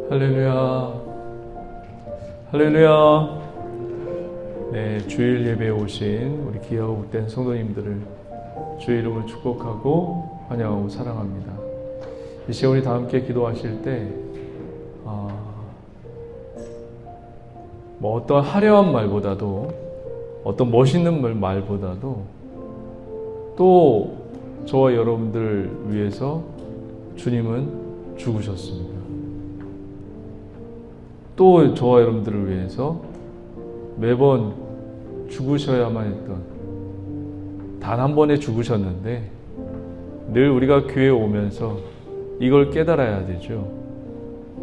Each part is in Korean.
할렐루야, 할렐루야. 네, 주일 예배에 오신 우리 귀하고 복된 성도님들을 주의 이름으로 축복하고 환영하고 사랑합니다. 이 시간 우리 다 함께 기도하실 때 어떤 화려한 말보다도, 어떤 멋있는 말보다도 또 저와 여러분들 위해서 주님은 죽으셨습니다. 또 저와 여러분들을 위해서 매번 죽으셔야만 했던, 단 한 번에 죽으셨는데 늘 우리가 교회에 오면서 이걸 깨달아야 되죠.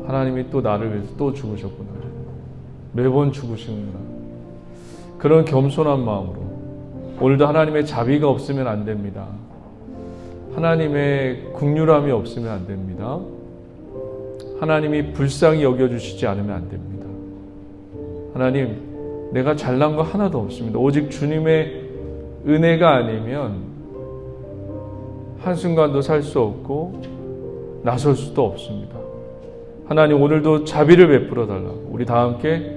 하나님이 또 나를 위해서 또 죽으셨구나. 매번 죽으시는구나. 그런 겸손한 마음으로 오늘도 하나님의 자비가 없으면 안 됩니다. 하나님의 긍휼함이 없으면 안 됩니다. 하나님이 불쌍히 여겨주시지 않으면 안 됩니다. 하나님, 내가 잘난 거 하나도 없습니다. 오직 주님의 은혜가 아니면 한순간도 살 수 없고 나설 수도 없습니다. 하나님, 오늘도 자비를 베풀어 달라고 우리 다 함께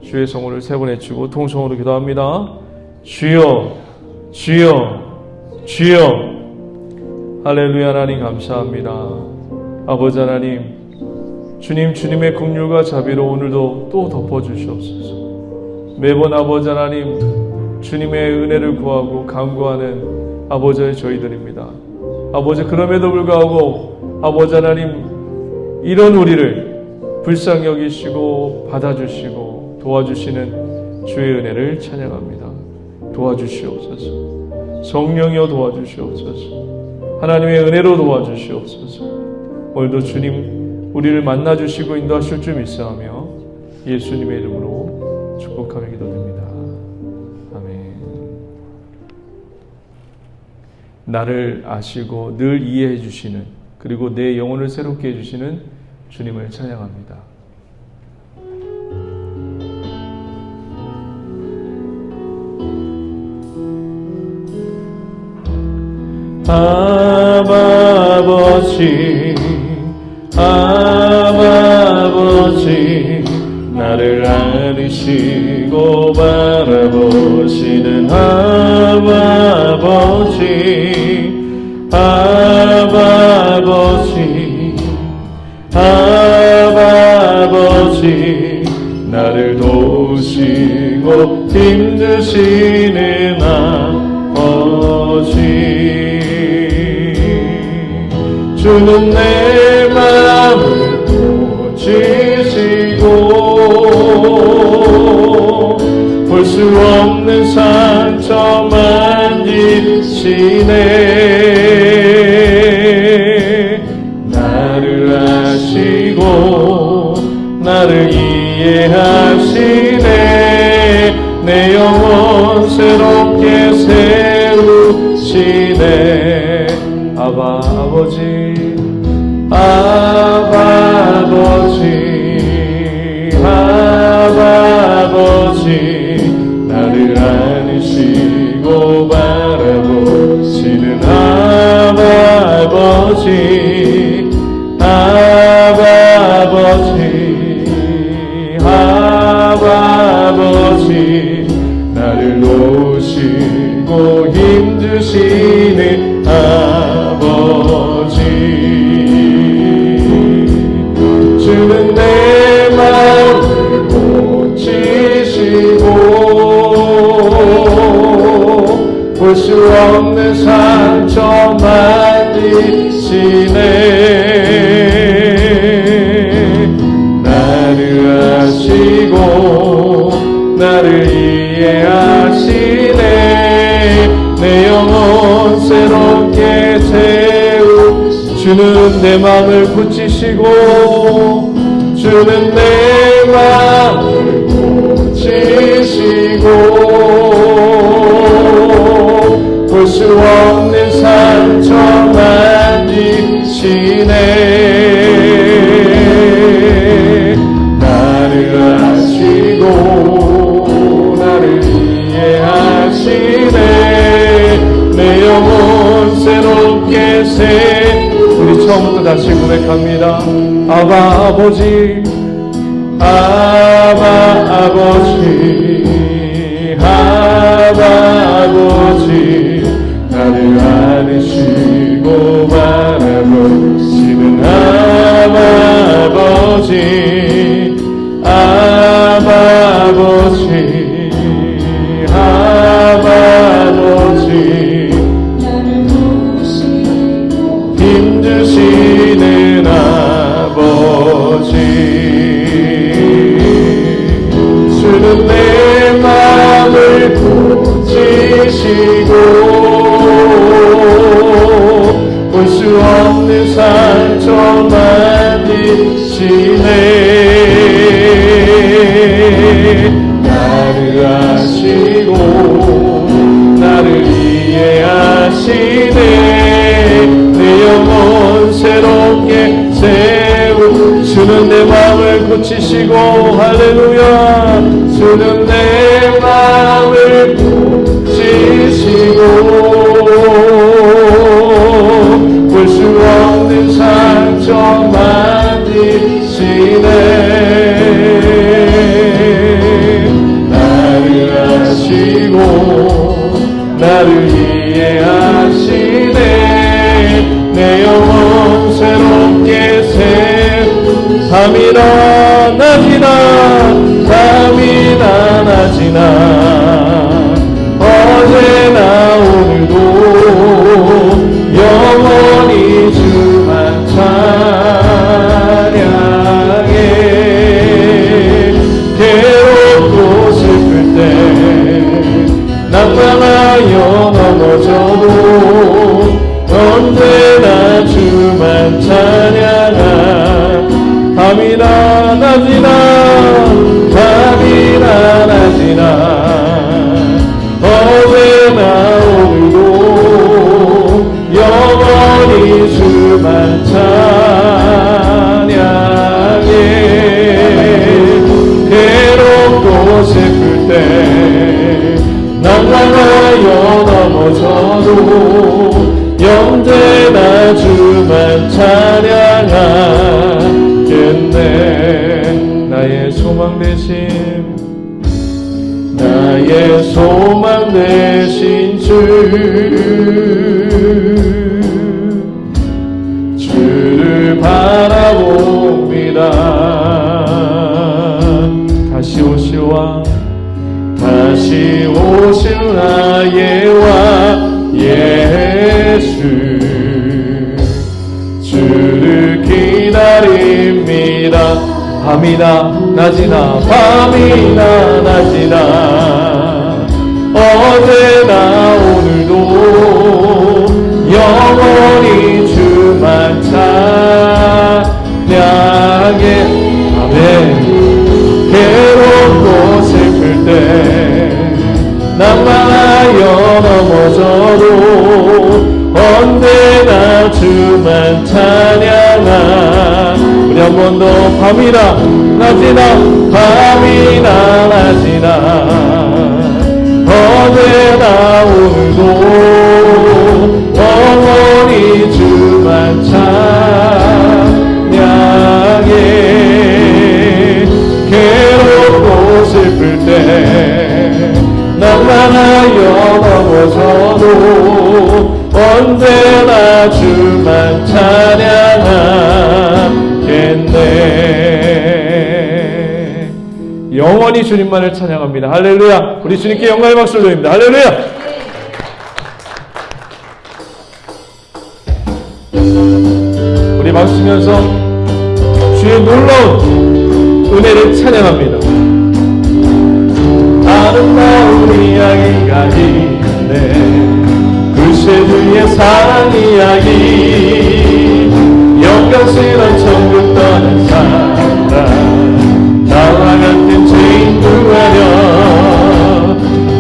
주의 성호를 세 번 외치고 통성으로 기도합니다. 주여, 주여, 주여. 할렐루야. 하나님 감사합니다. 아버지 하나님, 주님의 긍휼과 자비로 오늘도 또 덮어주시옵소서. 매번 아버지 하나님, 주님의 은혜를 구하고 간구하는 아버지의 저희들입니다. 아버지, 그럼에도 불구하고 아버지 하나님, 이런 우리를 불쌍히 여기시고 받아주시고 도와주시는 주의 은혜를 찬양합니다. 도와주시옵소서. 성령이여 도와주시옵소서. 하나님의 은혜로 도와주시옵소서. 오늘도 주님 우리를 만나주시고 인도하실 줄 믿사하며 예수님의 이름으로 축복하며 기도드립니다. 아멘. 나를 아시고 늘 이해해 주시는, 그리고 내 영혼을 새롭게 해주시는 주님을 찬양합니다. 아버지, 아버지, 나를 아리시고 바라보시는 아버지, 아버지, 아버지, 나를 도우시고 힘드시는 아버지, 주는 내 마음을 고치시고 볼 수 없는 상처 만지시네. 나를 아시고 나를 이해하시네. 내 영혼 새롭게 세우시네. 아버지, 아버지, 아버지, 나를 안으시고 바라보시는 아버지, 아버지, 아버지, 나를 놓으시고 힘주시는 아버지, 주는 내 마음을 고치시고 볼 수 없는 상처 만지시네. 나를 아시고 나를 이해하시네. 내 영혼 새롭게 세우. 주는 내 마음을 고치시고 주는 내 마음을 고치시고 볼 수 없는 상처 만지시네. 나를 아시고 나를 이해하시네. 내 영혼 새롭게 새. 우리 처음부터 다시 고백합니다. 아바 아버지, 아바 아버지, 아바 아버지, 나를 안으시고 바라보시는 아바 아버지, 아바 아버지, 아바 아버지, 힘주시는 아버지, 주는 내 마음을 고치시고 볼 수 없는 상처 만지시네. 나를 아시고 나를 이해하시네. 내 영혼 새롭게 세우. 주는 내 마음을 고치시고, 할렐루야. 주는 내 마음을 고치시고 볼 수 없는 상처 만지시네. 나를 아시고 나를 이해하시네. 내 영혼 새롭게 밤이나 낮이나 밤이나 낮이나 어제나 오늘도 영원히 주만 찬양해. 괴롭고 슬플 때 낙망하여 넘어져도 언제나 주만 찬양하. 밤이나 낮이나 밤이나 낮이나 어제나 오늘도 영원히 주만 찬양해. 괴롭고 슬플 때 낙망하여 넘어져도 언제나 주만 찬양하겠네. 나의 소망 되신 나의 소망 되신 주, 주를 바라봅니다. 다시 오실 왕, 다시 오실 나의 왕 예수, 주를 기다립니다. 밤이나 낮이나 밤이나 낮이나 어제나 오늘도 영원히 주만 찬양해. 아멘. 괴롭고 슬플 때 낙망하여 넘어져도 언제나 주만 찬양하. 우리 한 번 더. 밤이나 낮이나 밤이나 낮이나 어제나 오늘도 영원히 주만 찬양해. 괴롭고 슬플 때 낙망하여 넘어져도 언제나 주만 찬양하겠네. 영원히 주님만을 찬양합니다. 할렐루야. 우리 주님께 영광의 박수를 드립니다. 할렐루야. 우리 박수 치면서 주의 놀라운 은혜를 찬양합니다. 아름다운 이야기가 있네. 구세주의 사랑 이야기, 영광스러운 천국 떠난 사람, 나와 같은 죄인 구하려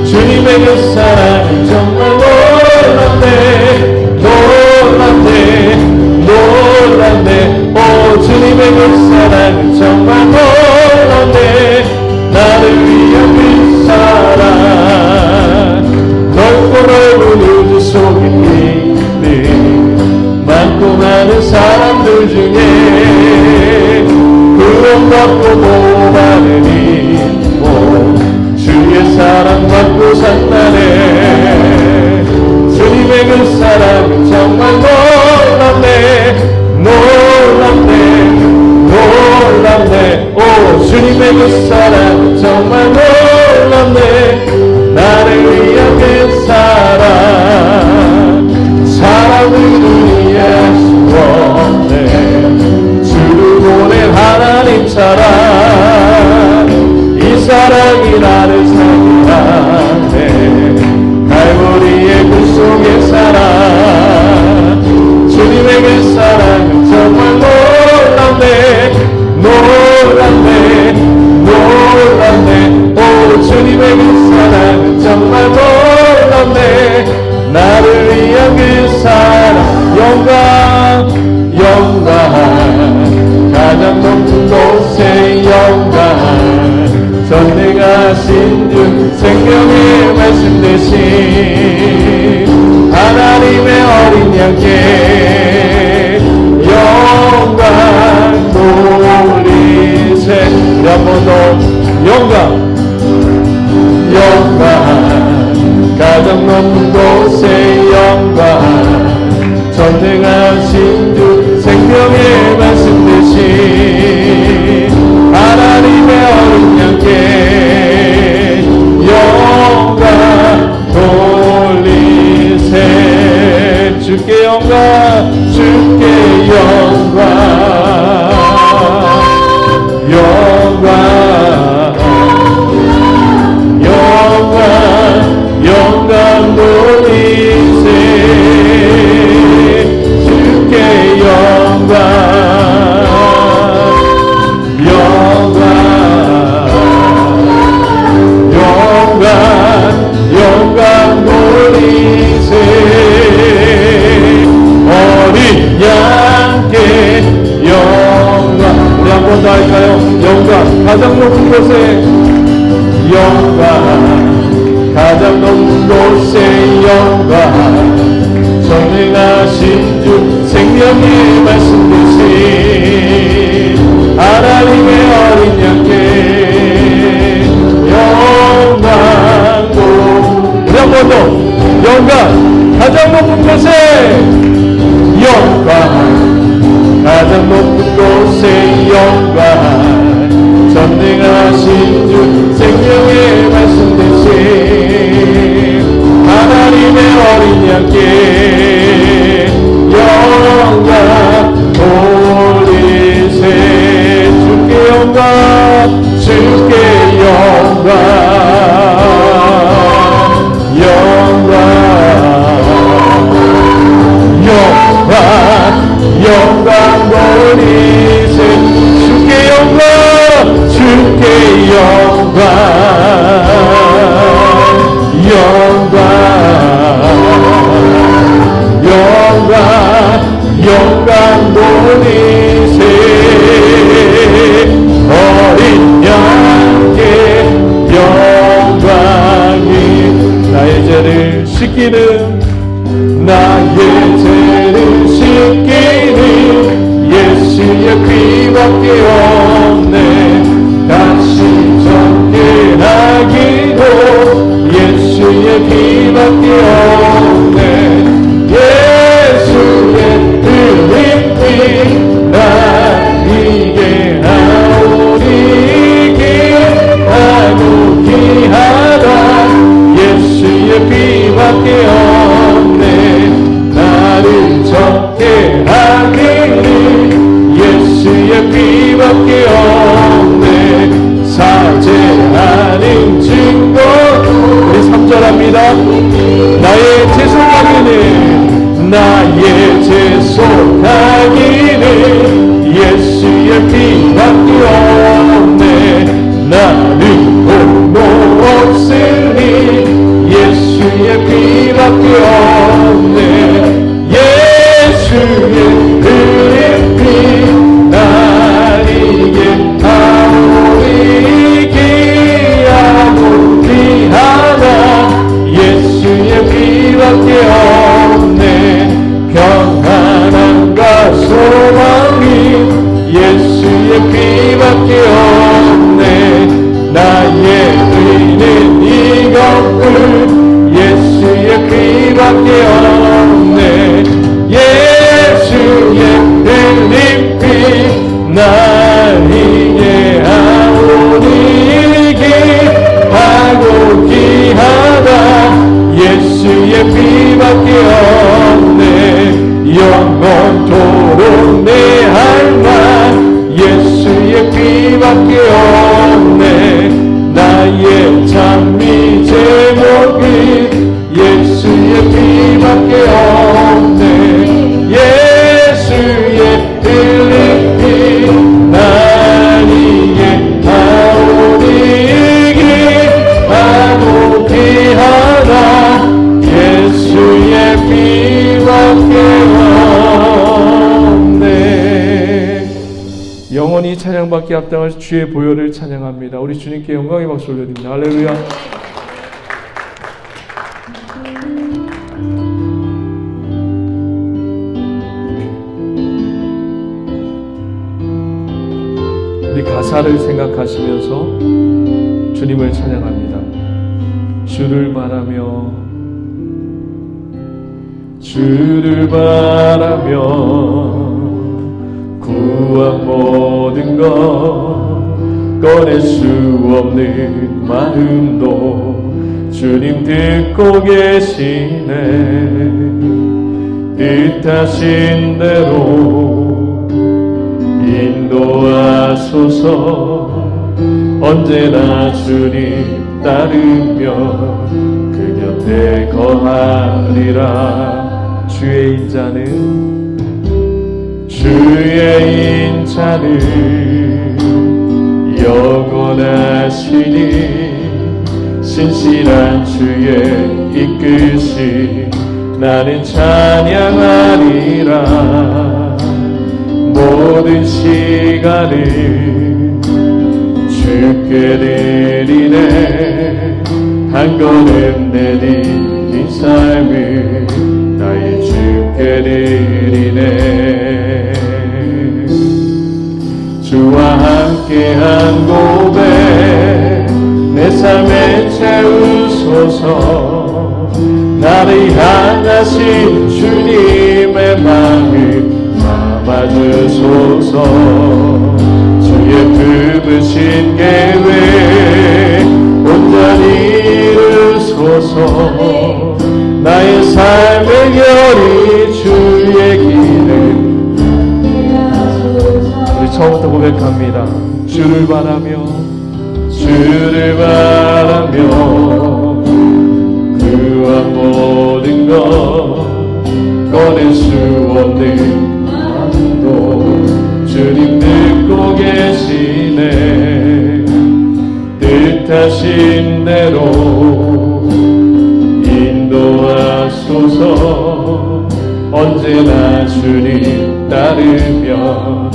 주님의 그 사랑은 정말 놀랍네. 놀랍네. 놀랍네. 오 주님의 그 사랑은 정말 놀랍네. 나를 위한 그 사랑, 넓고 넓은 우주 속에 있는 많고 많은 사람들 중에 구원받고 보화를 입고 주의 사랑 받고 산다네. 주님의 그 사랑은 정말 놀랍네. 놀랍네. 놀랍네. 오, 주님의 그 사랑은 정말 놀랍네. 나를 위한 그 사랑, 사랑을 이해하시네. 주를 보낸 하나님 사랑, 이 사랑이 나를 살게 하네. 갈보리의 구속의 사랑, 주님의 그 사랑은 정말 놀랍네. 놀랍네. 놀랍네. 오, 주님의 그 사랑은 정말 놀랍네. 나를 위한 그 사랑, 영광 영광, 가장 높은 곳에 영광, 전능하신 주 생명의 말씀 대신 하나님의 어린 양께 영광 돌리세. 한 번 더 영광 영광, 가장 높은 곳에 영광, 전능하신 주 생명의 말씀 대신 하나님의 어린 양께 영광 돌리세. 주께 영광, 주께 영광, 영광 영광 영광 돌리세. 주께 영광 영광 영광 영광 돌리세. 어린 양께 영광. 우리 한 번 더 할까요? 영광, 가장 높은 곳에 영광, 가장 높은 곳에 영광, 전능하신 주 생명의 말씀 대신 하나님의 어린 양께 영광. 우리 한 번 더 영광, 가장 높은 곳에 영광, 가장 높은 곳에 영광, 전능하신 주 생명의 말씀 대신 하나님의 어린 양께 영광 돌리세. 주께 영광, 주께 영광, 영광 영광 영광 돌리세. 주께 영광, 주께 영광, 영광 영광 영광 돌리세. 어린 양께 영광이. 나의 죄를 씻기는, 나의 죄를 씻기는 예수의 피밖에 없네. 다시 정결하기도 예수의 피밖에 없네. 예수의 흘린 피 나에게 하오리. 귀하고 귀하다 예수의 피밖에 없네. 나를 정결하기를 예수의 피밖에 없네. 사죄하는 증거. 우리 3절 합니다. 나의 죄 속하기는, 나의 죄 속하기는 예수의 피밖에 없네. 나는 홀로 없으니 예수의 피밖에 없네. 예수의 흘린 피 나에게 하오리. 귀하고 귀하다 예수의 피밖에 없네. 영원토록 내 할망 예수의 피밖에 없네. 나의 찬미 제목은 예수의 피밖에 없네. 예수의 흘린 피 날 위해 하오리기 하노기 하라. 예수의 피밖에 없네. 영원히 찬양받기 합당할 주의 보혈을 찬양합니다. 우리 주님께 영광의 박수 올려드립니다. 할렐루야. 우리 가사를 생각하시면서 주님을 찬양합니다. 주를 바라며 주를 바라며 구한 모든 것 꺼낼 수 없는 마음도 주님 듣고 계시네. 뜻하신 대로 인도하소서. 언제나 주님 따르며 그 곁에 거하리라. 주의 인자는 영원하시니 신실한 주의 이끄심 나는 찬양하리라. 모든 시간을 주께 드리네. 한 걸음 내딛는 삶을 나의 주께 드리네. 주와 함께한 고백 내 삶에 채우소서. 나를 향하신 주님의 마음 담아주소서. 주의 품으신 계획 온전히 이루소서. 나의 삶의 결이 주의 길을. 우리 처음부터 고백합니다. 주를 바라며 주를 바라며 그와 모든 것 꺼낼 수 없는 마음도 주님 듣고 계시네. 뜻하신 대로 인도하소서. 언제나 주님 따르며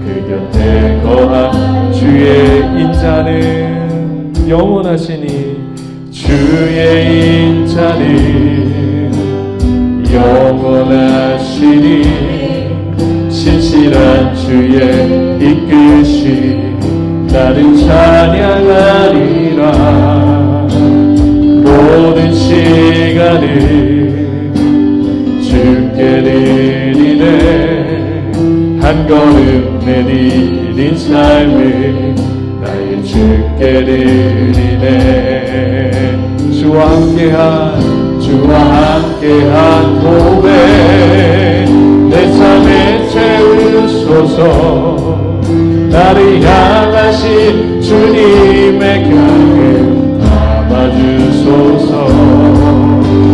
그 곁에 거한 주의 인자는 영원하시니 주의 인자는 영원하시니 신실한 주의 이끄심 나는 찬양하리라. 모든 시간을 주께 드리네. 한 걸음 내딛는 삶을 나의 주께 드리네. 주와 함께한 고백 내 삶에 채우소서. 나를 향하신 주님의 곁을 담아주소서.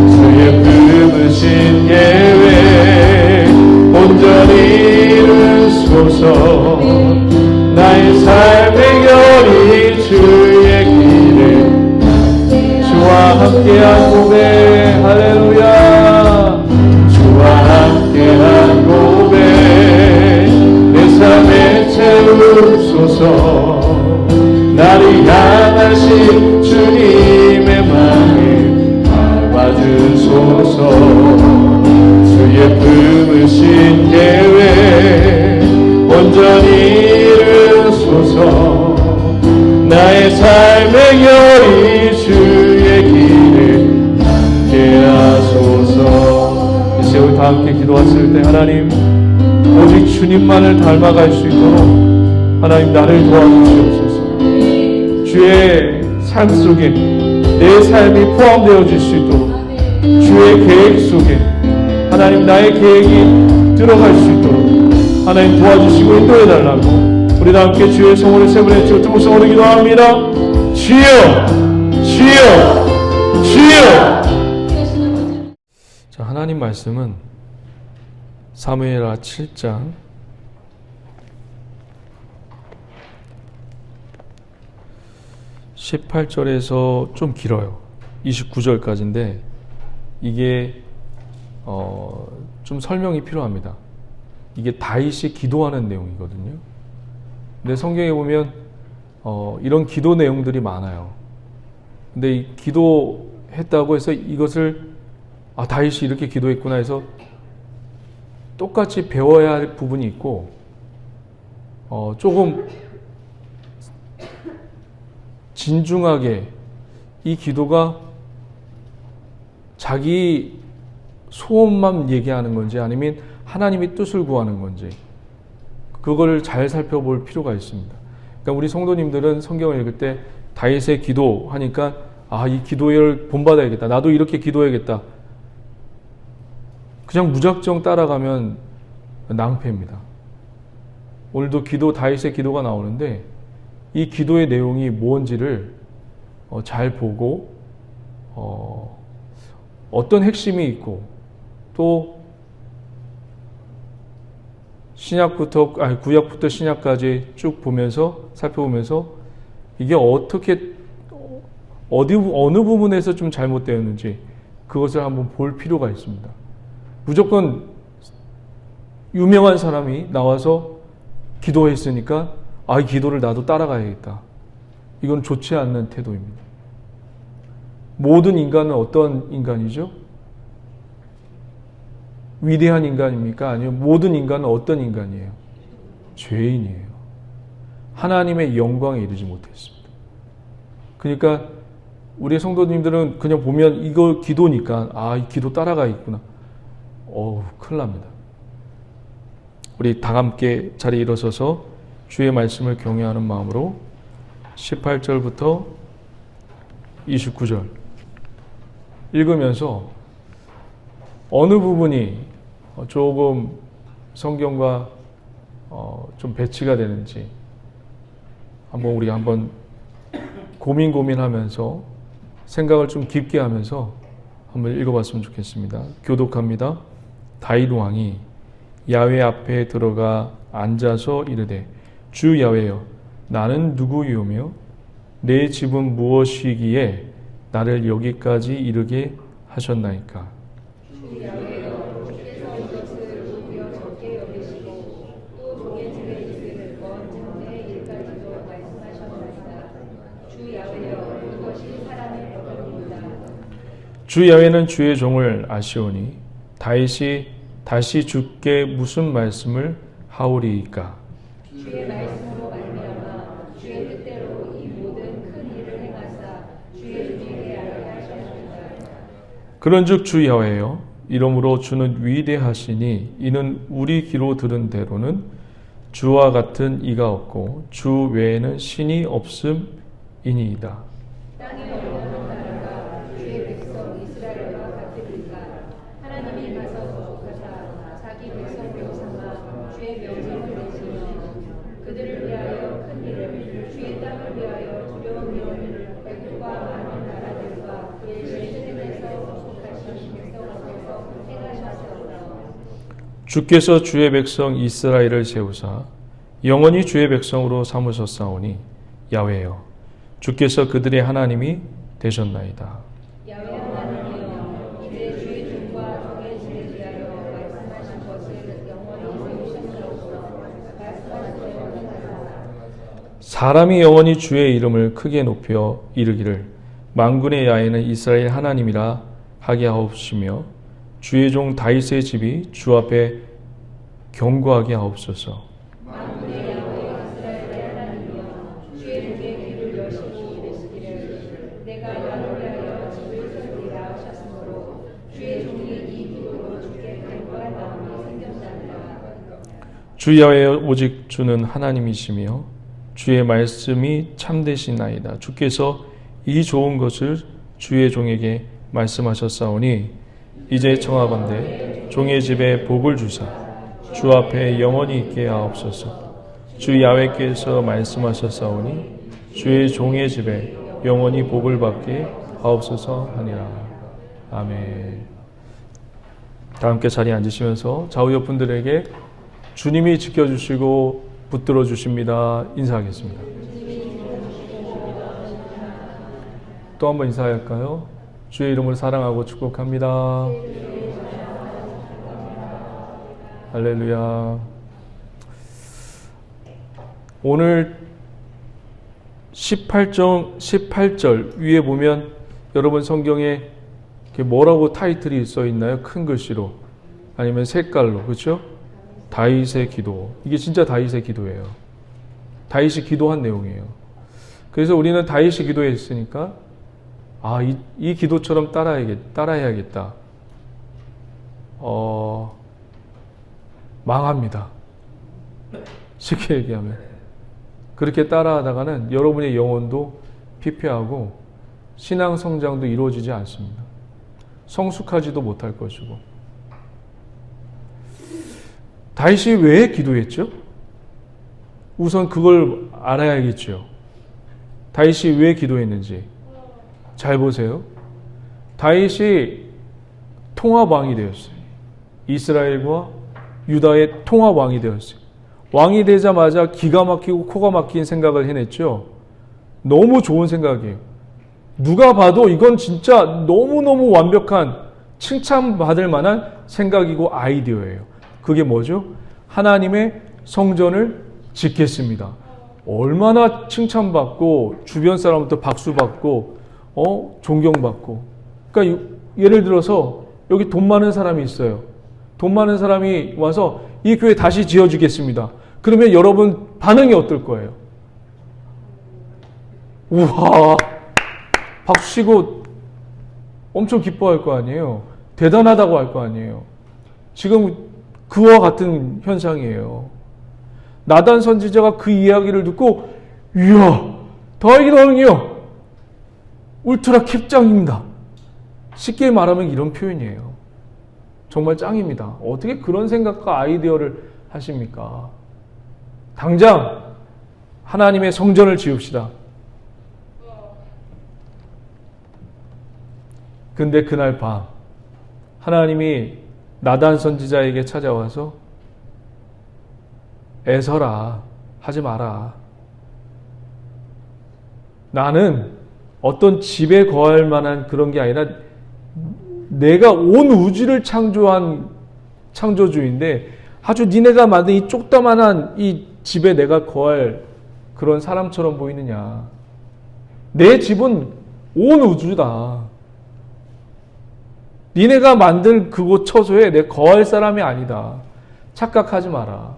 주의 품으신 계획 온전히 이루소서. 나의 삶의 결이 주의 길을. 주와 함께한 고백 할렐루야. 주와 함께한 고백 내 삶에 채우소서. 나를 향하신 주님의 마음 담아주소서. 주의 품으신 계획 온전히 이루소서. 나의 삶의 결이 주의 길을 함께하소서. 이 세월 다 함께 기도했을 때 하나님 오직 주님만을 닮아갈 수 있도록 하나님 나를 도와주시옵소서. 주의 삶 속에 내 삶이 포함되어질 수 있도록 주의 계획 속에 하나님 나의 계획이 들어갈 수 있도록 하나님 도와주시고 인도해달라고 우리 다 함께 주의 성원을 세 번에 찍어 두목성으로 기도합니다. 주여 주여 주여. 자, 하나님 말씀은 사무엘하 7장 18절에서 좀 길어요. 29절까지인데 이게 좀 설명이 필요합니다. 이게 다윗이 기도하는 내용이거든요. 근데 성경에 보면 이런 기도 내용들이 많아요. 근데 이 기도했다고 해서 이것을 다윗이 이렇게 기도했구나 해서 똑같이 배워야 할 부분이 있고 조금 진중하게 이 기도가 자기 소원만 얘기하는 건지 아니면 하나님의 뜻을 구하는 건지 그거를 잘 살펴볼 필요가 있습니다. 그러니까 우리 성도님들은 성경을 읽을 때 다윗의 기도하니까 이 기도를 본받아야겠다. 나도 이렇게 기도해야겠다. 그냥 무작정 따라가면 낭패입니다. 오늘도 다윗의 기도가 나오는데 이 기도의 내용이 뭔지를 잘 보고 어떤 핵심이 있고 또 구약부터 신약까지 쭉 보면서 살펴보면서 이게 어떻게 어느 부분에서 좀 잘못되었는지 그것을 한번 볼 필요가 있습니다. 무조건 유명한 사람이 나와서 기도했으니까 이 기도를 나도 따라가야겠다. 이건 좋지 않는 태도입니다. 모든 인간은 어떤 인간이죠? 위대한 인간입니까? 아니면 모든 인간은 어떤 인간이에요? 죄인이에요. 하나님의 영광에 이르지 못했습니다. 그러니까 우리 성도님들은 그냥 보면 이거 기도니까 이 기도 따라가야겠구나. 큰일 납니다. 우리 다 함께 자리에 일어서서 주의 말씀을 경외하는 마음으로 18절부터 29절 읽으면서 어느 부분이 조금 성경과 좀 배치가 되는지 우리 한번 고민하면서 생각을 좀 깊게 하면서 한번 읽어봤으면 좋겠습니다. 교독합니다. 다윗 왕이 야훼 앞에 들어가 앉아서 이르되 주 야훼여 나는 누구이오며 내 집은 무엇이기에 나를 여기까지 이르게 하셨나이까. 주 야훼여 주께서 이것을 오히려 적게 여기시고 또 종의 집에 있을 먼 장래의 일까지도 말씀하셨나이다. 주 야훼여 이것이 사람의 법입니다. 주 야훼는 주의 종을 아시오니 다윗이 다시 주께 무슨 말씀을 하오리이까. 주의 말씀으로 말미암아 주의 뜻대로 이 모든 큰 일을 행하사 주의 종에게 알게 하셨습니다. 그런즉 주 야훼여 이러므로 주는 위대하시니 이는 우리 귀로 들은 대로는 주와 같은 이가 없고 주 외에는 신이 없음이니이다. 땅에 없는 나라가 주의 백성 이스라엘과 같으리까. 하나님이 가서 구속하사 자기 백성으로 삼아 주의 명령을 내시며 그들을 위하여 큰 일을 주의 땅을 위하여 두려운 명을 애국과 많은 나라들과 그의 시즌에서 구속하신 백성 앞에서 행하셨사오나. 주께서 주의 백성 이스라엘을 세우사 영원히 주의 백성으로 삼으셨사오니 야훼여 주께서 그들의 하나님이 되셨나이다. 야훼 하나님이여 이제 주의 종과 종의 집에 대하여 말씀하신 것을 영원히 세우셨사오나. 말씀하신 대로 행하사 사람이 영원히 주의 이름을 크게 높여 이르기를 만군의 야훼는 이스라엘 하나님이라 하게 하옵시며 주의 종 다윗의 집이 주 앞에 경고하게 하옵소서. 만군의 야훼 이스라엘의 하나님이여 주의 종의 귀를 여시고 이르시기를 내가 나를 위하여 집을 세우리라 하셨으므로 주의 종이 이 기도로 주께 간구할 마음이 생겼나이다. 주 야훼여 오직 주는 하나님이시며 주의 말씀이 참되시나이다. 주께서 이 좋은 것을 주의 종에게 말씀하셨사오니 이제 청하건대 종의 집에 복을 주사 주 앞에 영원히 있게 하옵소서. 주 야훼께서 말씀하셨사오니 주의 종의 집에 영원히 복을 받게 하옵소서 하니라. 아멘. 다 함께 자리에 앉으시면서 좌우 옆 분들에게 주님이 지켜주시고 붙들어 주십니다 인사하겠습니다. 또 한번 인사할까요? 주의 이름을 사랑하고 축복합니다. 할렐루야. 오늘 18절 위에 보면 여러분 성경에 뭐라고 타이틀이 써 있나요? 큰 글씨로 아니면 색깔로, 그렇죠? 다윗의 기도. 이게 진짜 다윗의 기도예요. 다윗이 기도한 내용이에요. 그래서 우리는 다윗이 기도했으니까 이 기도처럼 따라해야겠다. 망합니다. 쉽게 얘기하면. 그렇게 따라하다가는 여러분의 영혼도 피폐하고 신앙 성장도 이루어지지 않습니다. 성숙하지도 못할 것이고. 다윗이 왜 기도했죠? 우선 그걸 알아야겠죠. 다윗이 왜 기도했는지. 잘 보세요. 다윗이 통합왕이 되었어요. 이스라엘과 유다의 통합왕이 되었어요. 왕이 되자마자 기가 막히고 코가 막힌 생각을 해냈죠. 너무 좋은 생각이에요. 누가 봐도 이건 진짜 너무너무 완벽한 칭찬받을 만한 생각이고 아이디어예요. 그게 뭐죠? 하나님의 성전을 짓겠습니다. 얼마나 칭찬받고 주변 사람부터 박수받고 존경받고. 그러니까 예를 들어서 여기 돈 많은 사람이 있어요. 돈 많은 사람이 와서 이 교회 다시 지어주겠습니다. 그러면 여러분 반응이 어떨 거예요? 우와, 박수 치고 엄청 기뻐할 거 아니에요. 대단하다고 할 거 아니에요. 지금 그와 같은 현상이에요. 나단 선지자가 그 이야기를 듣고 이야, 다윗이 왕이요, 울트라 캡짱입니다. 쉽게 말하면 이런 표현이에요. 정말 짱입니다. 어떻게 그런 생각과 아이디어를 하십니까? 당장 하나님의 성전을 지읍시다. 근데 그날 밤 하나님이 나단 선지자에게 찾아와서 애서라, 하지 마라. 나는 어떤 집에 거할 만한 그런 게 아니라 내가 온 우주를 창조한 창조주인데 아주 니네가 만든 이 쪽다만한 이 집에 내가 거할 그런 사람처럼 보이느냐. 내 집은 온 우주다. 니네가 만든 그곳 처소에 내 거할 사람이 아니다. 착각하지 마라.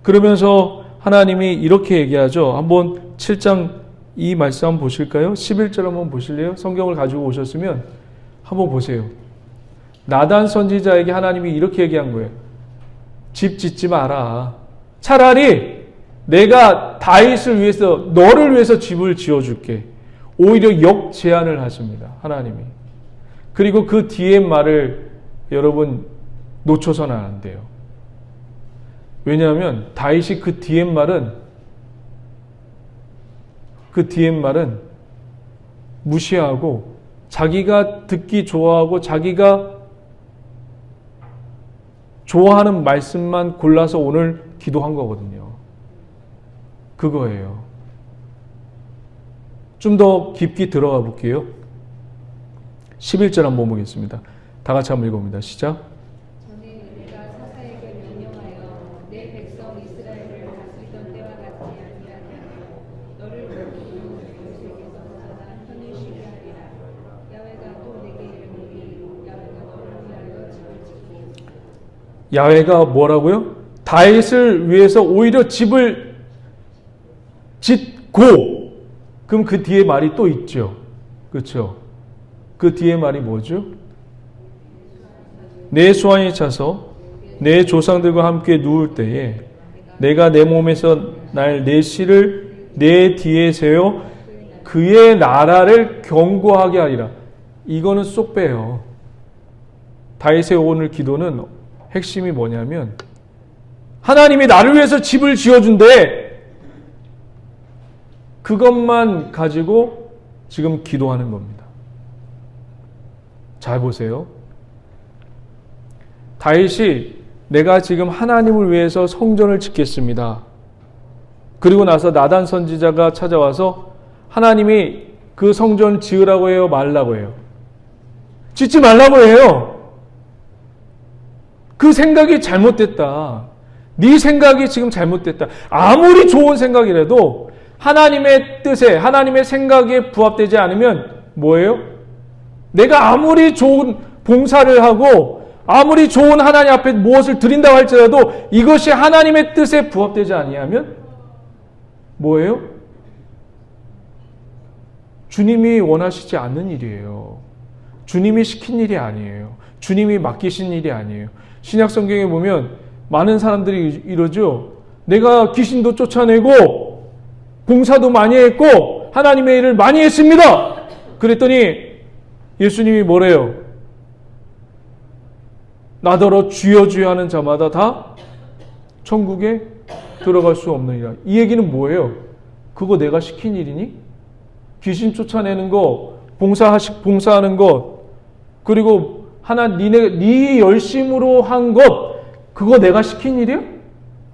그러면서 하나님이 이렇게 얘기하죠. 한번 7장 이 말씀 한번 보실까요? 11절 한번 보실래요? 성경을 가지고 오셨으면 한번 보세요. 나단 선지자에게 하나님이 이렇게 얘기한 거예요. 집 짓지 마라. 차라리 내가 다윗을 위해서, 너를 위해서 집을 지어줄게. 오히려 역제안을 하십니다. 하나님이. 그리고 그 뒤에 말을 여러분 놓쳐서는 안 돼요. 왜냐하면 다윗이 그 뒤에 말은 무시하고 자기가 듣기 좋아하고 자기가 좋아하는 말씀만 골라서 오늘 기도한 거거든요. 그거예요. 좀 더 깊게 들어가 볼게요. 11절 한번 보겠습니다. 다 같이 한번 읽어봅니다. 시작. 전에 내가 사사에게 명령하여 내 백성 이스라엘을 다스리던 때와 같지 아니하냐. 너를 모두 요셉에서 벗어나 편히 쉬게 하리라. 야훼가 또 내게 이르노니 야훼가 너를 위하여 집을 짓고 야훼가 뭐라고요? 다윗을 위해서 오히려 집을 짓고. 그럼 그 뒤에 말이 또 있죠. 그렇죠? 그 뒤에 말이 뭐죠? 내 수완이 차서 내 조상들과 함께 누울 때에 내가 내 몸에서 날 내 씨를 내 뒤에 세워 그의 나라를 견고하게 하리라. 이거는 쏙 빼요. 다윗의 오늘 기도는 핵심이 뭐냐면 하나님이 나를 위해서 집을 지어준대. 그것만 가지고 지금 기도하는 겁니다. 잘 보세요. 다윗이 내가 지금 하나님을 위해서 성전을 짓겠습니다. 그리고 나서 나단 선지자가 찾아와서 하나님이 그 성전 지으라고 해요? 말라고 해요? 짓지 말라고 해요. 그 생각이 잘못됐다. 네 생각이 지금 잘못됐다. 아무리 좋은 생각이라도 하나님의 뜻에, 하나님의 생각에 부합되지 않으면 뭐예요? 내가 아무리 좋은 봉사를 하고 아무리 좋은 하나님 앞에 무엇을 드린다고 할지라도 이것이 하나님의 뜻에 부합되지 아니하면 뭐예요? 주님이 원하시지 않는 일이에요. 주님이 시킨 일이 아니에요. 주님이 맡기신 일이 아니에요. 신약 성경에 보면 많은 사람들이 이러죠. 내가 귀신도 쫓아내고 봉사도 많이 했고 하나님의 일을 많이 했습니다. 그랬더니 예수님이 뭐래요? 나더러 주여 주여 하는 자마다 다 천국에 들어갈 수 없느니라. 이 얘기는 뭐예요? 그거 내가 시킨 일이니? 귀신 쫓아내는 거, 봉사하는 것, 그리고 네 열심으로 한 것, 그거 내가 시킨 일이야?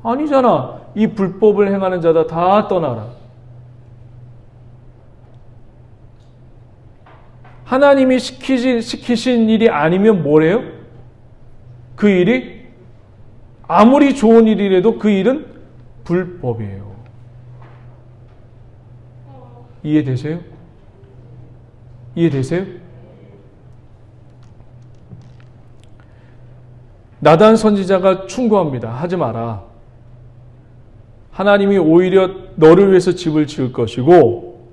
아니잖아. 이 불법을 행하는 자다 다 떠나라. 하나님이 시키신 일이 아니면 뭐래요? 그 일이 아무리 좋은 일이라도 그 일은 불법이에요. 이해되세요? 이해되세요? 나단 선지자가 충고합니다. 하지 마라. 하나님이 오히려 너를 위해서 집을 지을 것이고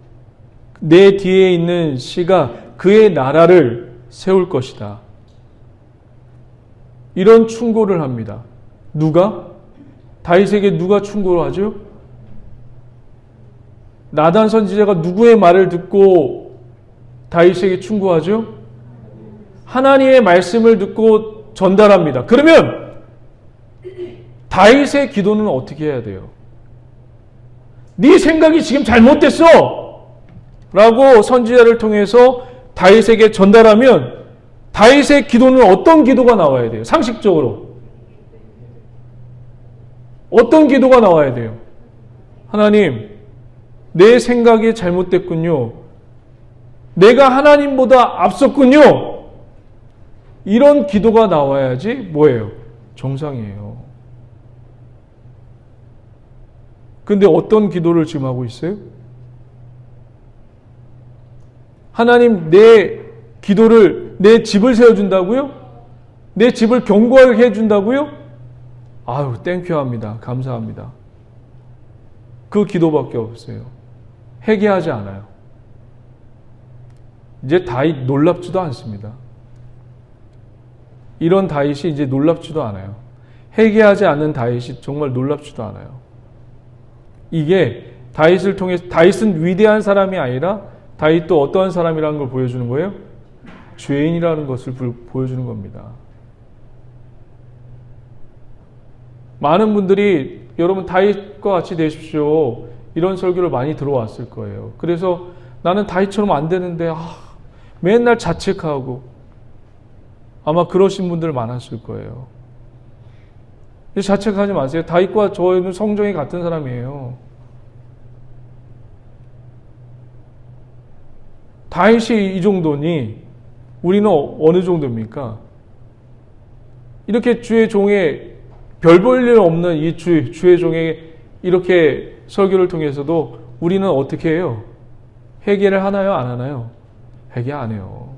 내 뒤에 있는 씨가 그의 나라를 세울 것이다. 이런 충고를 합니다. 누가? 다윗에게 누가 충고를 하죠? 나단 선지자가 누구의 말을 듣고 다윗에게 충고하죠? 하나님의 말씀을 듣고 전달합니다. 그러면 다윗의 기도는 어떻게 해야 돼요? 네 생각이 지금 잘못됐어! 라고 선지자를 통해서 다윗에게 전달하면 다윗의 기도는 어떤 기도가 나와야 돼요? 상식적으로. 어떤 기도가 나와야 돼요? 하나님, 내 생각이 잘못됐군요. 내가 하나님보다 앞섰군요. 이런 기도가 나와야지 뭐예요? 정상이에요. 근데 어떤 기도를 지금 하고 있어요? 하나님, 내 기도를, 내 집을 세워준다고요? 내 집을 견고하게 해준다고요? 아유, 땡큐 합니다. 감사합니다. 그 기도밖에 없어요. 회개하지 않아요. 이제 다윗 놀랍지도 않습니다. 이런 다윗이 이제 놀랍지도 않아요. 회개하지 않는 다윗이 정말 놀랍지도 않아요. 이게 다윗을 통해 다윗은 위대한 사람이 아니라 다윗도 어떠한 사람이라는 걸 보여주는 거예요? 죄인이라는 것을 보여주는 겁니다. 많은 분들이 여러분 다윗과 같이 되십시오. 이런 설교를 많이 들어왔을 거예요. 그래서 나는 다윗처럼 안 되는데 맨날 자책하고 아마 그러신 분들 많았을 거예요. 자책하지 마세요. 다윗과 저희는 성정이 같은 사람이에요. 다윗이 이 정도니 우리는 어느 정도입니까? 이렇게 주의 종의 별 볼 일 없는 이 주의 종의 이렇게 설교를 통해서도 우리는 어떻게 해요? 회개를 하나요? 안 하나요? 회개 안 해요.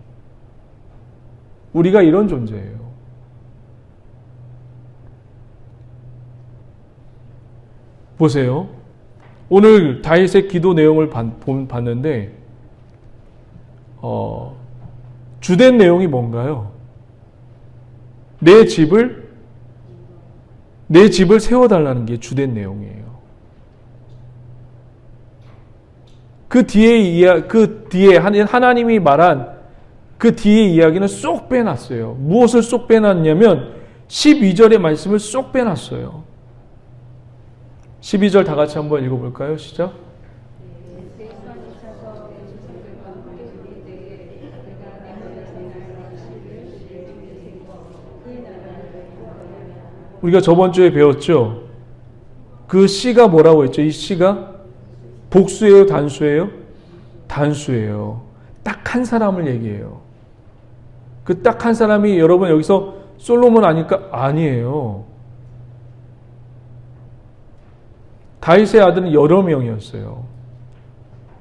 우리가 이런 존재예요. 보세요. 오늘 다윗의 기도 내용을 봤는데 주된 내용이 뭔가요? 내 집을 세워달라는 게 주된 내용이에요. 그 뒤에 하나님이 말한 그 뒤에 이야기는 쏙 빼놨어요. 무엇을 쏙 빼놨냐면 12절의 말씀을 쏙 빼놨어요. 12절 다 같이 한번 읽어볼까요? 시작. 우리가 저번 주에 배웠죠. 그 씨가 뭐라고 했죠? 이 씨가 복수예요, 단수예요? 단수예요. 딱 한 사람을 얘기해요. 그 딱 한 사람이 여러분 여기서 솔로몬 아닐까? 아니에요. 다윗의 아들은 여러 명이었어요.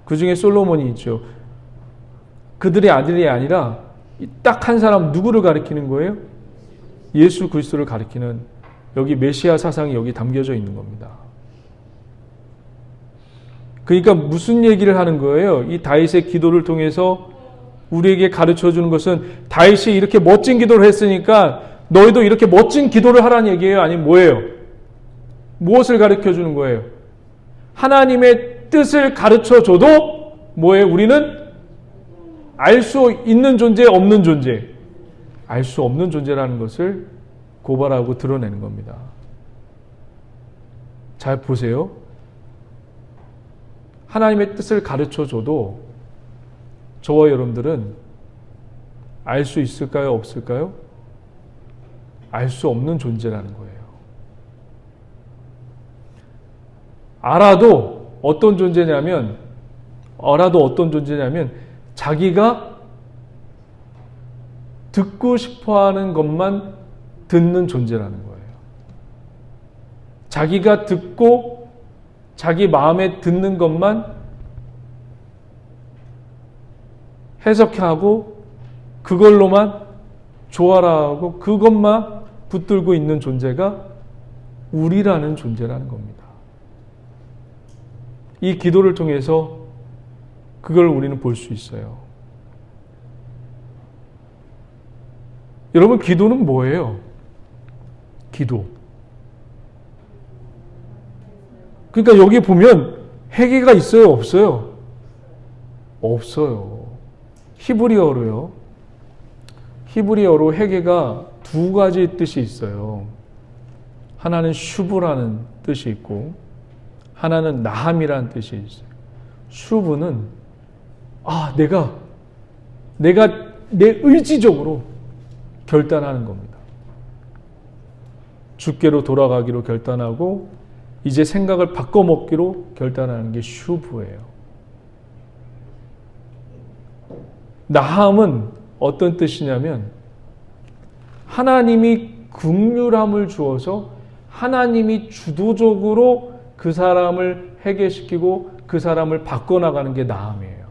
그 중에 솔로몬이 있죠. 그들의 아들이 아니라 딱 한 사람 누구를 가리키는 거예요? 예수 그리스도를 가리키는 여기 메시아 사상이 여기 담겨져 있는 겁니다. 그러니까 무슨 얘기를 하는 거예요? 이 다윗의 기도를 통해서 우리에게 가르쳐 주는 것은 다윗이 이렇게 멋진 기도를 했으니까 너희도 이렇게 멋진 기도를 하라는 얘기예요? 아니면 뭐예요? 무엇을 가르쳐 주는 거예요? 하나님의 뜻을 가르쳐 줘도 뭐예요? 우리는 알 수 있는 존재, 없는 존재. 알 수 없는 존재라는 것을 고발하고 드러내는 겁니다. 잘 보세요. 하나님의 뜻을 가르쳐 줘도 저와 여러분들은 알 수 있을까요? 없을까요? 알 수 없는 존재라는 거예요. 알아도 어떤 존재냐면 자기가 듣고 싶어하는 것만 듣는 존재라는 거예요. 자기가 듣고 자기 마음에 듣는 것만 해석하고 그걸로만 좋아라고 그것만 붙들고 있는 존재가 우리라는 존재라는 겁니다. 이 기도를 통해서 그걸 우리는 볼 수 있어요. 여러분, 기도는 뭐예요? 기도. 그러니까 여기 보면 회개가 있어요, 없어요? 없어요. 히브리어로 회개가 두 가지 뜻이 있어요. 하나는 슈브라는 뜻이 있고 하나는 나함이라는 뜻이 있어요. 슈브는 내가 내 의지적으로 결단하는 겁니다. 주께로 돌아가기로 결단하고 이제 생각을 바꿔먹기로 결단하는 게 슈브예요. 나함은 어떤 뜻이냐면 하나님이 긍휼함을 주어서 하나님이 주도적으로 그 사람을 회개시키고 그 사람을 바꿔나가는 게 나함이에요.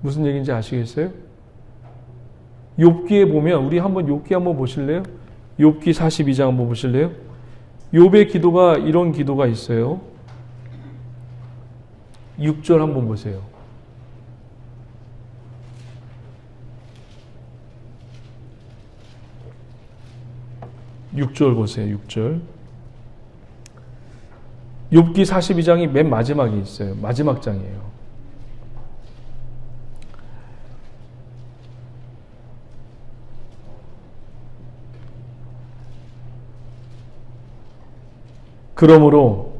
무슨 얘기인지 아시겠어요? 욥기에 보면 우리 한번 욥기 한번 보실래요? 욥기 42장 한번 보실래요? 욥의 기도가 이런 기도가 있어요. 6절 한번 보세요. 6절 보세요. 6절. 욥기 42장이 맨 마지막에 있어요. 마지막 장이에요. 그러므로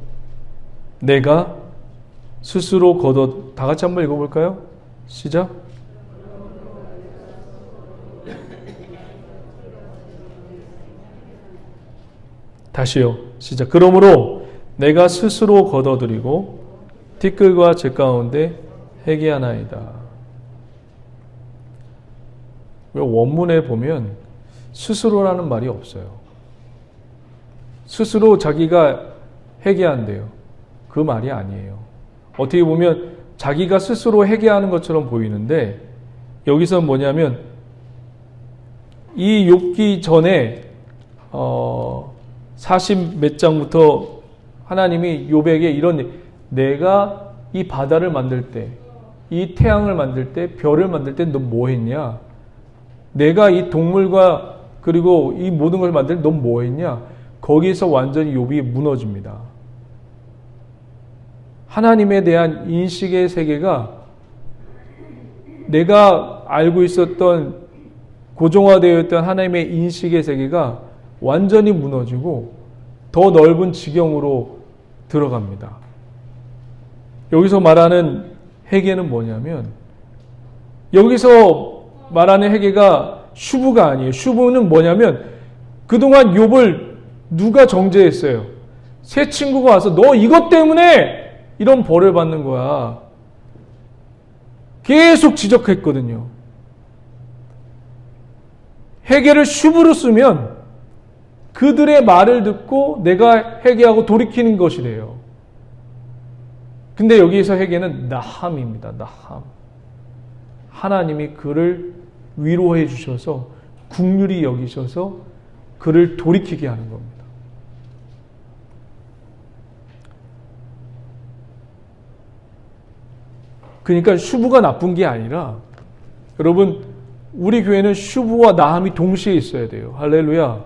내가 스스로 다 같이 한번 읽어볼까요? 시작. 다시요. 시작. 그러므로 내가 스스로 걷어들이고 티끌과 제 가운데 회개하나이다. 원문에 보면 스스로라는 말이 없어요. 스스로 자기가 회개한대요. 그 말이 아니에요. 어떻게 보면 자기가 스스로 회개하는 것처럼 보이는데 여기서 뭐냐면 이 욥기 전에 40 몇 장부터 하나님이 욥에게 이런 내가 이 바다를 만들 때, 이 태양을 만들 때, 별을 만들 때 너 뭐 했냐? 내가 이 동물과 그리고 이 모든 걸 만들 때 너 뭐 했냐? 거기서 완전히 욥이 무너집니다. 하나님에 대한 인식의 세계가 내가 알고 있었던 고정화되어 있던 하나님의 인식의 세계가 완전히 무너지고 더 넓은 지경으로 들어갑니다. 여기서 말하는 회개는 뭐냐면, 여기서 말하는 회개가 슈브가 아니에요. 슈브는 뭐냐면, 그동안 욥을 누가 정죄했어요? 새 친구가 와서 너 이것 때문에 이런 벌을 받는 거야. 계속 지적했거든요. 회개를 슈브로 쓰면 그들의 말을 듣고 내가 회개하고 돌이키는 것이래요. 근데 여기에서 회개는 나함입니다. 나함. 하나님이 그를 위로해 주셔서 긍휼히 여기셔서 그를 돌이키게 하는 겁니다. 그러니까 슈브가 나쁜 게 아니라, 여러분, 우리 교회는 슈브와 나함이 동시에 있어야 돼요. 할렐루야.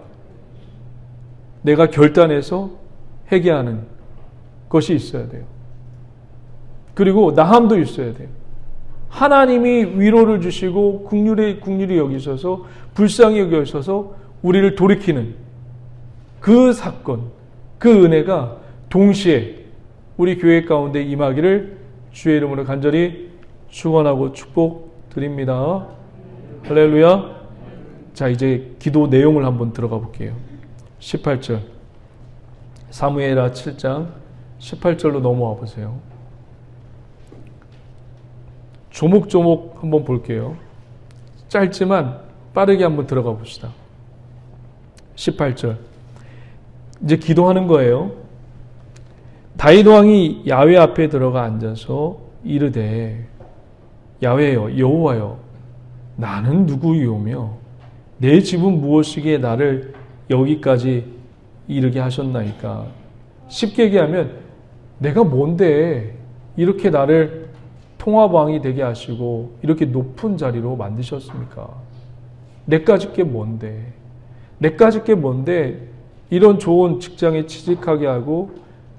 내가 결단해서 회개하는 것이 있어야 돼요. 그리고 나함도 있어야 돼요. 하나님이 위로를 주시고 긍휼히 여기셔서 불쌍히 여기셔서 우리를 돌이키는 그 사건, 그 은혜가 동시에 우리 교회 가운데 임하기를 주의 이름으로 간절히 축원하고 축복드립니다. 할렐루야. 자, 이제 기도 내용을 한번 들어가 볼게요. 18절. 사무엘하 7장 18절로 넘어와 보세요. 조목조목 한번 볼게요. 짧지만 빠르게 한번 들어가 봅시다. 18절. 이제 기도하는 거예요. 다윗 왕이 야훼 앞에 들어가 앉아서 이르되, 야훼여, 여호와여, 나는 누구이오며 내 집은 무엇이기에 나를 여기까지 이르게 하셨나이까. 쉽게 얘기하면 내가 뭔데 이렇게 나를 통합왕이 되게 하시고 이렇게 높은 자리로 만드셨습니까? 내까짓 게 뭔데? 내까짓 게 뭔데 이런 좋은 직장에 취직하게 하고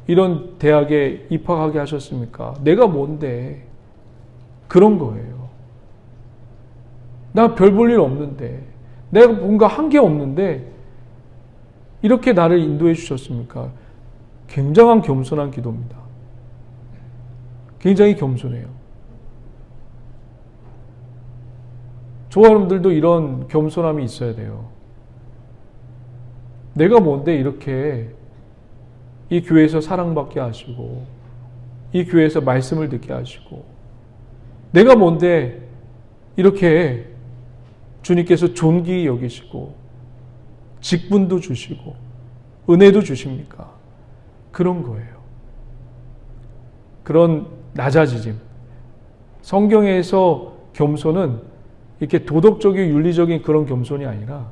이런 대학에 입학하게 하셨습니까? 내가 뭔데? 그런 거예요. 나 별 볼 일 없는데, 내가 뭔가 한 게 없는데 이렇게 나를 인도해 주셨습니까? 굉장한 겸손한 기도입니다. 굉장히 겸손해요. 저와 여러분들도 이런 겸손함이 있어야 돼요. 내가 뭔데 이렇게 이 교회에서 사랑받게 하시고 이 교회에서 말씀을 듣게 하시고, 내가 뭔데 이렇게 주님께서 존귀히 여기시고 직분도 주시고 은혜도 주십니까? 그런 거예요. 그런 낮아지짐. 성경에서 겸손은 이렇게 도덕적인 윤리적인 그런 겸손이 아니라,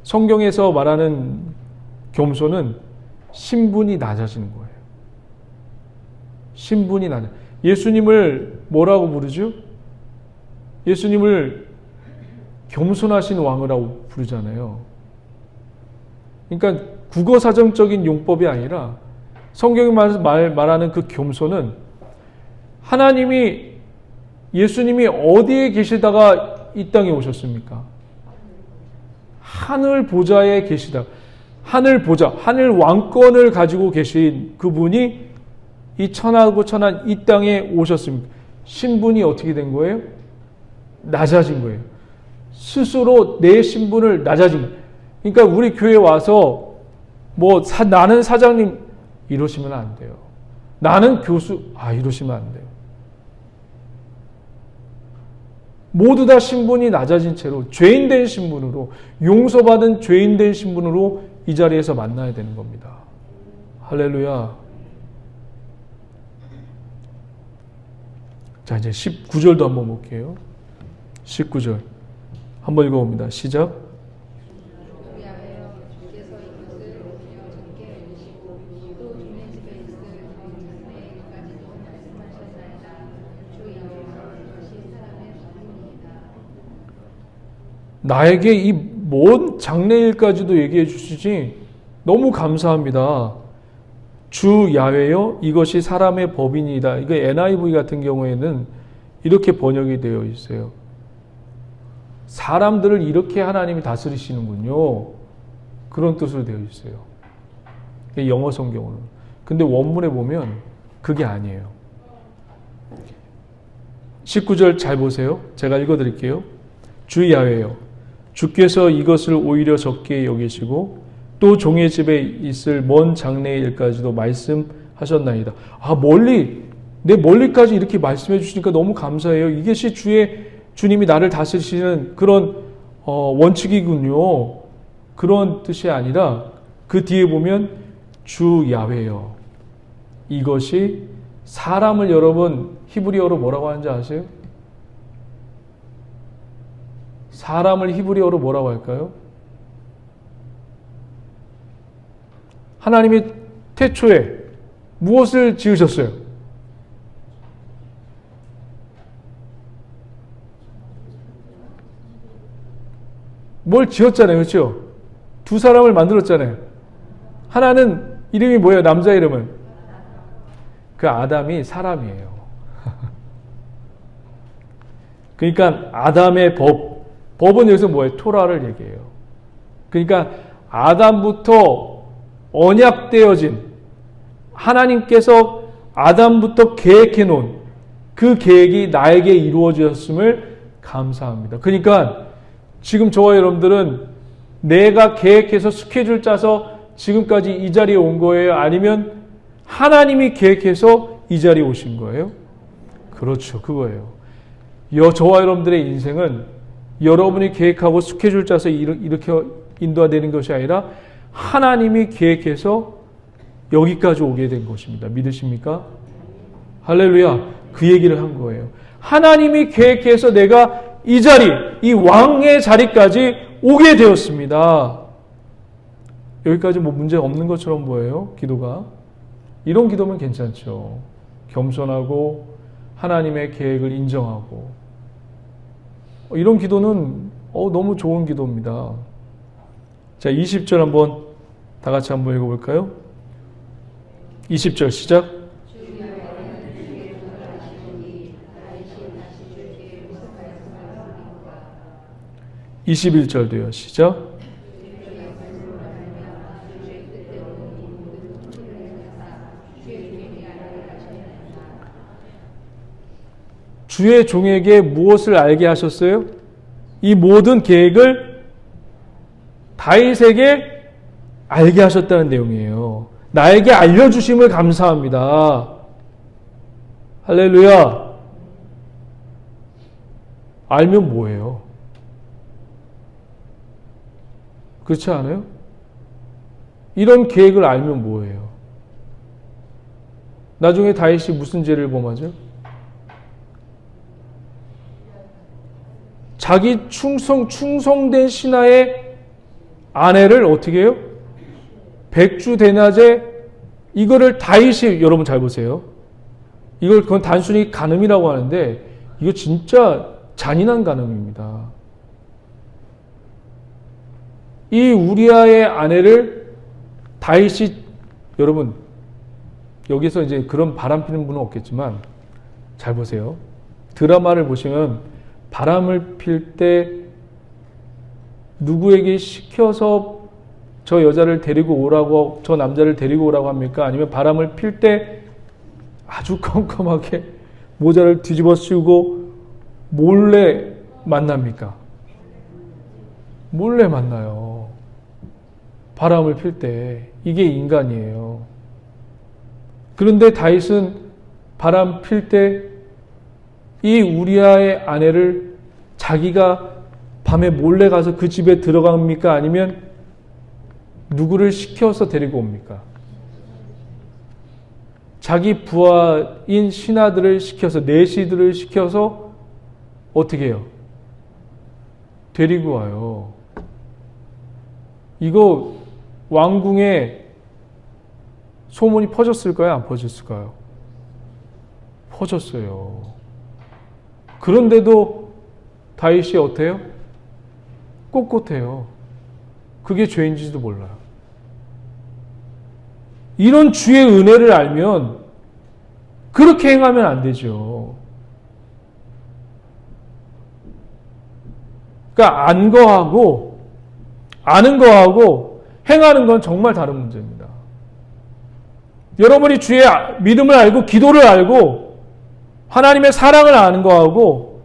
성경에서 말하는 겸손은 신분이 낮아지는 거예요. 신분이 낮아. 예수님을 뭐라고 부르죠? 예수님을 겸손하신 왕이라고 부르잖아요. 그러니까 국어사전적인 용법이 아니라 성경이 말하는 그 겸손은, 하나님이, 예수님이 어디에 계시다가 이 땅에 오셨습니까? 하늘 보좌에 계시다. 하늘 보좌, 하늘 왕권을 가지고 계신 그분이 이 천하고 천한 이 땅에 오셨습니다. 신분이 어떻게 된 거예요? 낮아진 거예요. 스스로 내 신분을 낮아진 거예요. 그러니까 우리 교회에 와서 나는 사장님 이러시면 안 돼요. 나는 교수 이러시면 안 돼요. 모두 다 신분이 낮아진 채로 죄인된 신분으로, 용서받은 죄인된 신분으로 이 자리에서 만나야 되는 겁니다. 할렐루야. 자, 이제 19절도 한번 볼게요. 19절 한번 읽어봅니다. 시작. 나에게 이 먼 장래일까지도 얘기해 주시지 너무 감사합니다. 주 야훼여, 이것이 사람의 법이니이다. 이거 NIV 같은 경우에는 이렇게 번역이 되어 있어요. 사람들을 이렇게 하나님이 다스리시는군요. 그런 뜻으로 되어 있어요. 영어 성경으로. 근데 원문에 보면 그게 아니에요. 19절 잘 보세요. 제가 읽어드릴게요. 주 야훼여, 주께서 이것을 오히려 적게 여기시고 또 종의 집에 있을 먼 장래의 일까지도 말씀하셨나이다. 내 멀리까지 이렇게 말씀해 주시니까 너무 감사해요. 이것이 주님이 나를 다스리시는 그런 원칙이군요. 그런 뜻이 아니라 그 뒤에 보면 주 야훼여, 이것이 사람을 여러분 히브리어로 뭐라고 하는지 아세요? 사람을 히브리어로 뭐라고 할까요? 하나님이 태초에 무엇을 지으셨어요? 뭘 지었잖아요. 그렇죠? 두 사람을 만들었잖아요. 하나는 이름이 뭐예요? 남자 이름은? 그 아담이 사람이에요. 그러니까 아담의 법은 여기서 뭐예요? 토라를 얘기해요. 그러니까 아담부터 언약되어진 하나님께서 아담부터 계획해 놓은 그 계획이 나에게 이루어졌음을 감사합니다. 그러니까 지금 저와 여러분들은 내가 계획해서 스케줄 짜서 지금까지 이 자리에 온 거예요? 아니면 하나님이 계획해서 이 자리에 오신 거예요? 그렇죠. 그거예요. 저와 여러분들의 인생은 여러분이 계획하고 스케줄 짜서 이렇게 인도되는 것이 아니라 하나님이 계획해서 여기까지 오게 된 것입니다. 믿으십니까? 할렐루야. 그 얘기를 한 거예요. 하나님이 계획해서 내가 이 자리, 이 왕의 자리까지 오게 되었습니다. 여기까지 뭐 문제 없는 것처럼 보여요. 기도가. 이런 기도면 괜찮죠. 겸손하고 하나님의 계획을 인정하고 이런 기도는 너무 좋은 기도입니다. 자, 20절 한번 다 같이 한번 읽어볼까요? 20절 시작. 21절도요. 시작. 주의 종에게 무엇을 알게 하셨어요? 이 모든 계획을 다윗에게 알게 하셨다는 내용이에요. 나에게 알려주심을 감사합니다. 할렐루야. 알면 뭐예요? 그렇지 않아요? 이런 계획을 알면 뭐예요? 나중에 다윗이 무슨 죄를 범하죠? 자기 충성된 신하의 아내를 어떻게 해요? 백주 대낮에 이거를 다윗이, 여러분 잘 보세요. 그건 단순히 간음이라고 하는데 이거 진짜 잔인한 간음입니다. 이 우리아의 아내를 다윗이, 여러분 여기서 이제 그런 바람 피는 분은 없겠지만 잘 보세요. 드라마를 보시면 바람을 필 때 누구에게 시켜서 저 여자를 데리고 오라고, 저 남자를 데리고 오라고 합니까? 아니면 바람을 필 때 아주 컴컴하게 모자를 뒤집어 씌우고 몰래 만납니까? 몰래 만나요. 바람을 필 때. 이게 인간이에요. 그런데 다윗은 바람 필 때 이 우리아의 아내를 자기가 밤에 몰래 가서 그 집에 들어갑니까? 아니면 누구를 시켜서 데리고 옵니까? 자기 부하인 신하들을 시켜서, 내시들을 시켜서 어떻게 해요? 데리고 와요. 이거 왕궁에 소문이 퍼졌을까요? 안 퍼졌을까요? 퍼졌어요. 그런데도 다윗이 어때요? 꼿꼿해요. 그게 죄인지도 몰라요. 이런 주의 은혜를 알면 그렇게 행하면 안 되죠. 그러니까 안 거하고 아는 거하고 행하는 건 정말 다른 문제입니다. 여러분이 주의 믿음을 알고 기도를 알고 하나님의 사랑을 아는 거하고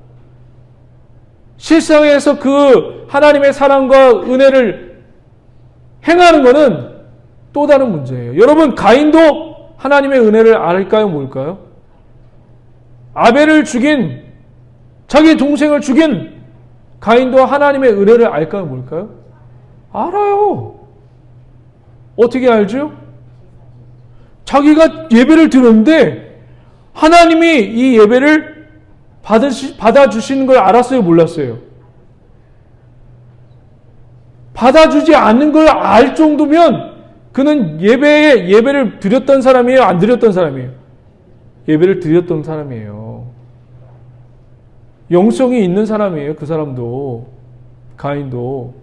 실상에서 그 하나님의 사랑과 은혜를 행하는 것은 또 다른 문제예요. 여러분, 가인도 하나님의 은혜를 알까요? 뭘까요? 아벨을 죽인, 자기 동생을 죽인 가인도 하나님의 은혜를 알까요? 뭘까요? 알아요. 어떻게 알죠? 자기가 예배를 드렸는데 하나님이 이 예배를 받아주시는 걸 알았어요? 몰랐어요? 받아주지 않는 걸 알 정도면 그는 예배를 드렸던 사람이에요? 안 드렸던 사람이에요? 예배를 드렸던 사람이에요. 영성이 있는 사람이에요. 그 사람도. 가인도.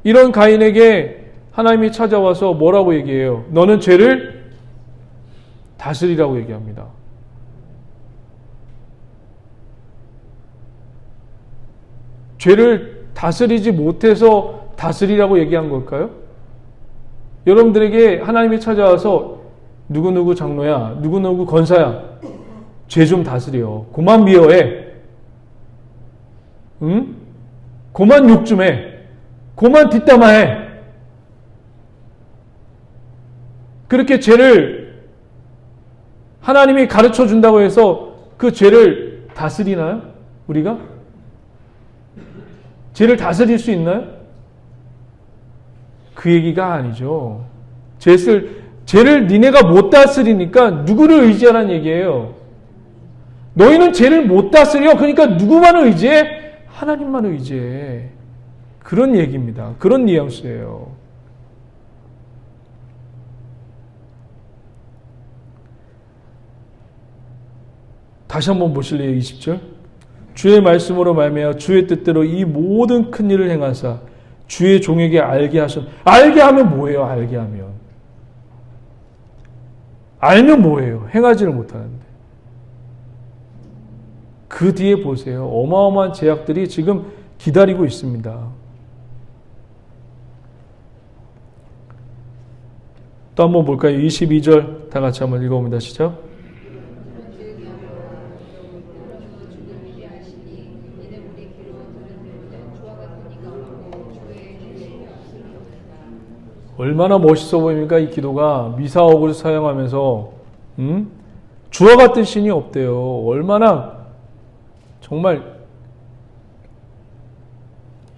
이런 가인에게 하나님이 찾아와서 뭐라고 얘기해요? 너는 죄를 다스리라고 얘기합니다. 죄를 다스리지 못해서 다스리라고 얘기한 걸까요? 여러분들에게 하나님이 찾아와서 누구누구 장로야, 누구누구 권사야, 죄 좀 다스려. 고만 미워해. 응? 고만 욕 좀 해. 고만 뒷담화해. 그렇게 죄를 하나님이 가르쳐 준다고 해서 그 죄를 다스리나요? 우리가? 죄를 다스릴 수 있나요? 그 얘기가 아니죠. 죄를 니네가 못 다스리니까 누구를 의지하라는 얘기예요. 너희는 죄를 못 다스려. 그러니까 누구만 의지해? 하나님만 의지해. 그런 얘기입니다. 그런 뉘앙스예요. 다시 한번 보실래요? 20절. 주의 말씀으로 말미암아 주의 뜻대로 이 모든 큰 일을 행하사 주의 종에게 알게 하셨. 알게 하면 뭐예요? 알게 하면. 알면 뭐예요? 행하지를 못하는데. 그 뒤에 보세요. 어마어마한 제약들이 지금 기다리고 있습니다. 또 한번 볼까요? 22절 다 같이 한번 읽어봅니다. 시작. 얼마나 멋있어 보입니까? 이 기도가 미사옥을 사용하면서 주와 같은 신이 없대요. 얼마나 정말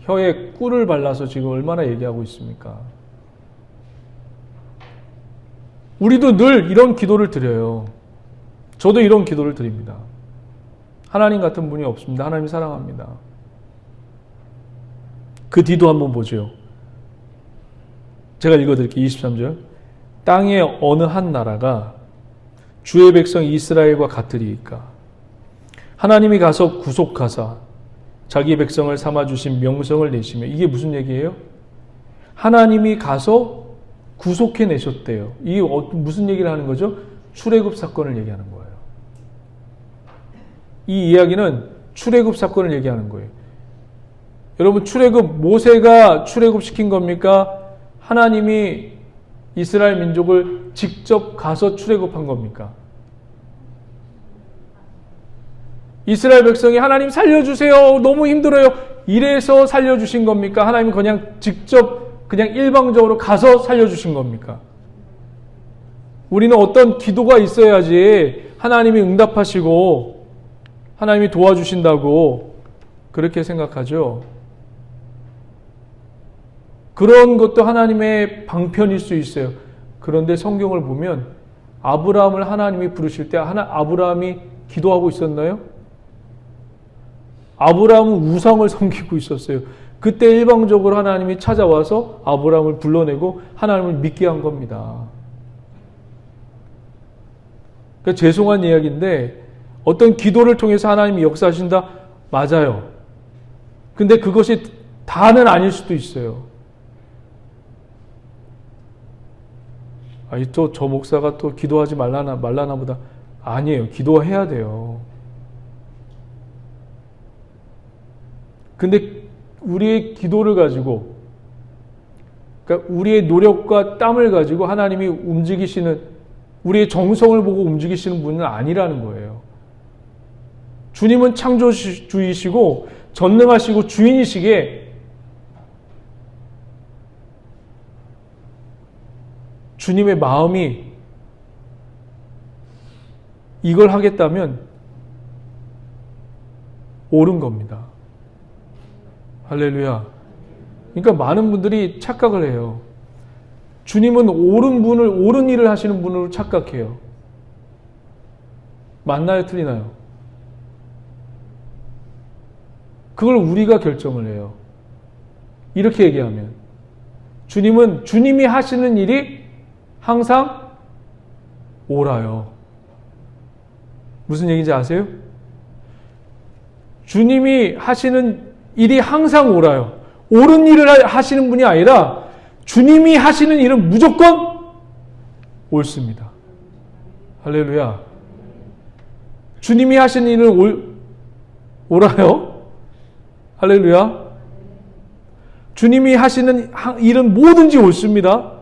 혀에 꿀을 발라서 지금 얼마나 얘기하고 있습니까? 우리도 늘 이런 기도를 드려요. 저도 이런 기도를 드립니다. 하나님 같은 분이 없습니다. 하나님 사랑합니다. 그 뒤도 한번 보죠. 제가 읽어드릴게요. 23절. 땅의 어느 한 나라가 주의 백성 이스라엘과 같으리이까. 하나님이 가서 구속하사 자기 백성을 삼아주신 명성을 내시며. 이게 무슨 얘기예요? 하나님이 가서 구속해내셨대요. 이게 무슨 얘기를 하는 거죠? 출애굽 사건을 얘기하는 거예요. 이 이야기는 출애굽 사건을 얘기하는 거예요. 여러분, 모세가 출애굽시킨 겁니까? 하나님이 이스라엘 민족을 직접 가서 출애굽한 겁니까? 이스라엘 백성이 하나님 살려주세요. 너무 힘들어요. 이래서 살려주신 겁니까? 하나님이 그냥 직접 그냥 일방적으로 가서 살려주신 겁니까? 우리는 어떤 기도가 있어야지 하나님이 응답하시고 하나님이 도와주신다고 그렇게 생각하죠. 그런 것도 하나님의 방편일 수 있어요. 그런데 성경을 보면 아브라함을 하나님이 부르실 때 아브라함이 기도하고 있었나요? 아브라함은 우상을 섬기고 있었어요. 그때 일방적으로 하나님이 찾아와서 아브라함을 불러내고 하나님을 믿게 한 겁니다. 그러니까 죄송한 이야기인데 어떤 기도를 통해서 하나님이 역사하신다? 맞아요. 근데 그것이 다는 아닐 수도 있어요. 아니, 또 저 목사가 또 기도하지 말라나 보다. 아니에요. 기도해야 돼요. 근데 우리의 기도를 가지고, 그러니까 우리의 노력과 땀을 가지고 하나님이 움직이시는, 우리의 정성을 보고 움직이시는 분은 아니라는 거예요. 주님은 창조주이시고 전능하시고 주인이시기에 주님의 마음이 이걸 하겠다면 옳은 겁니다. 할렐루야. 그러니까 많은 분들이 착각을 해요. 주님은 옳은 일을 하시는 분으로 착각해요. 맞나요? 틀리나요? 그걸 우리가 결정을 해요. 이렇게 얘기하면 주님은 주님이 하시는 일이 항상 옳아요. 무슨 얘기인지 아세요? 주님이 하시는 일이 항상 옳아요. 옳은 일을 하시는 분이 아니라 주님이 하시는 일은 무조건 옳습니다. 할렐루야. 주님이 하시는 일은 옳아요. 할렐루야. 주님이 하시는 일은 뭐든지 옳습니다.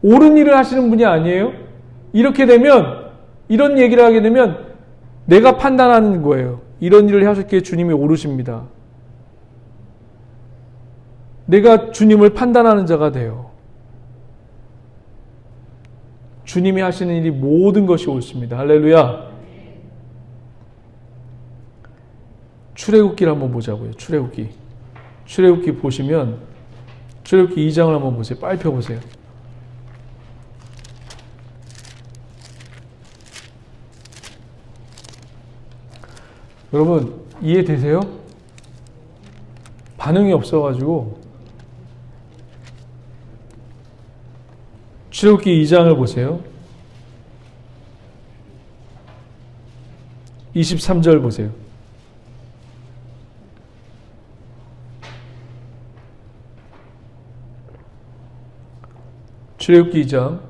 옳은 일을 하시는 분이 아니에요. 이렇게 되면, 이런 얘기를 하게 되면 내가 판단하는 거예요. 이런 일을 하셨기에 주님이 옳으십니다. 내가 주님을 판단하는 자가 돼요. 주님이 하시는 일이 모든 것이 옳습니다. 할렐루야. 출애굽기를 한번 보자고요. 출애굽기 보시면 출애굽기 2장을 한번 보세요. 빨리 펴보세요. 여러분 이해되세요? 반응이 없어가지고 출애굽기 2장을 보세요. 23절 보세요. 출애굽기 2장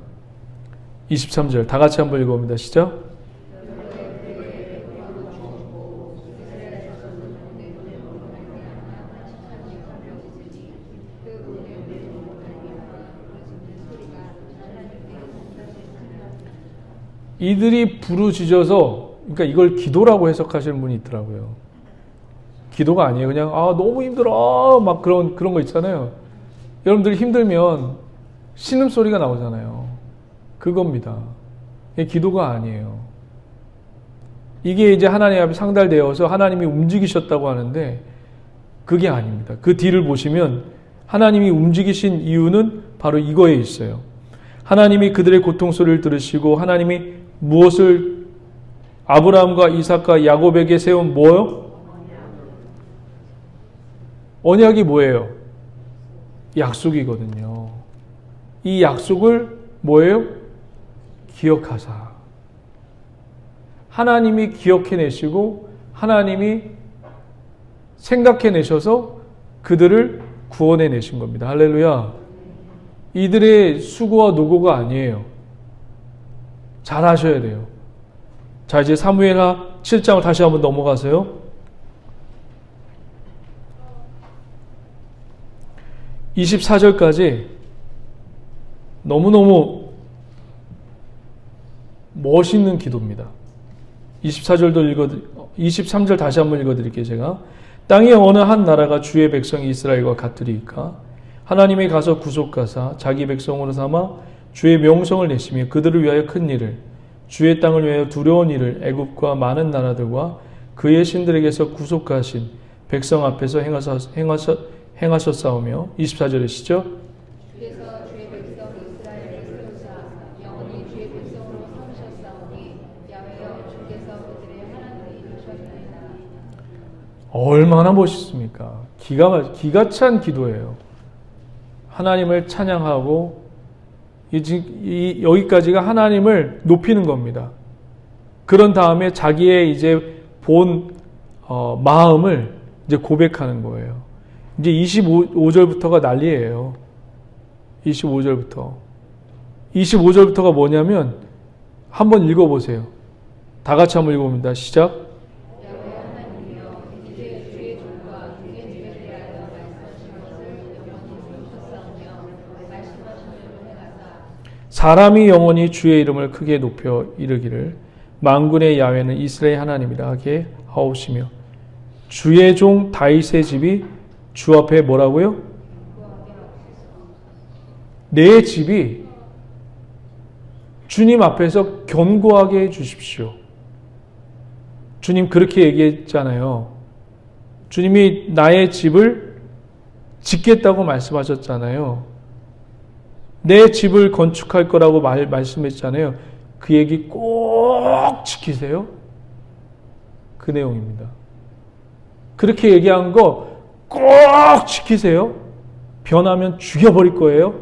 23절 다 같이 한번 읽어봅니다. 시작. 이들이 부르짖어서, 그러니까 이걸 기도라고 해석하시는 분이 있더라고요. 기도가 아니에요. 그냥 너무 힘들어 막 그런 거 있잖아요. 여러분들이 힘들면 신음소리가 나오잖아요. 그겁니다. 이게 기도가 아니에요. 이게 이제 하나님 앞에 상달되어서 하나님이 움직이셨다고 하는데 그게 아닙니다. 그 뒤를 보시면 하나님이 움직이신 이유는 바로 이거에 있어요. 하나님이 그들의 고통소리를 들으시고 하나님이 무엇을 아브라함과 이삭과 야곱에게 세운 뭐요? 언약이 뭐예요? 약속이거든요. 이 약속을 뭐예요? 기억하사. 하나님이 기억해내시고 하나님이 생각해내셔서 그들을 구원해내신 겁니다. 할렐루야. 이들의 수고와 노고가 아니에요. 잘 하셔야 돼요. 자, 이제 사무엘하 7장을 다시 한번 넘어가세요. 24절까지 너무너무 멋있는 기도입니다. 23절 다시 한번 읽어드릴게요. 제가 땅의 어느 한 나라가 주의 백성 이스라엘과 같으리까 하나님이 가서 구속하사 자기 백성으로 삼아 주의 명성을 내시며 그들을 위하여 큰 일을 주의 땅을 위하여 두려운 일을 애굽과 많은 나라들과 그의 신들에게서 구속하신 백성 앞에서 행하셨사오며 24절에 시죠. 주께서 주의 백성 이스라엘을 세우사 영원히 주의 백성으로 삼으셨사오니 야훼여 주께서 그들의 하나님이 되셨나이다. 얼마나 멋있습니까? 기가 찬 기도예요. 하나님을 찬양하고 여기까지가 하나님을 높이는 겁니다. 그런 다음에 자기의 이제 본 마음을 이제 고백하는 거예요. 이제 25절부터가 난리예요. 25절부터가 뭐냐면 한번 읽어보세요. 다 같이 한번 읽어봅니다. 시작. 야훼 하나님이여 이제 주의 종과 주의 집에 대하여 사람이 영원히 주의 이름을 크게 높여 이르기를 만군의 야훼는 이스라엘 하나님이라 하게 하옵시며 주의 종 다윗의 집이 주 앞에 뭐라고요? 내 집이 주님 앞에서 견고하게 해 주십시오. 주님 그렇게 얘기했잖아요. 주님이 나의 집을 짓겠다고 말씀하셨잖아요. 내 집을 건축할 거라고 말씀했잖아요. 그 얘기 꼭 지키세요. 그 내용입니다. 그렇게 얘기한 거 꼭 지키세요. 변하면 죽여버릴 거예요.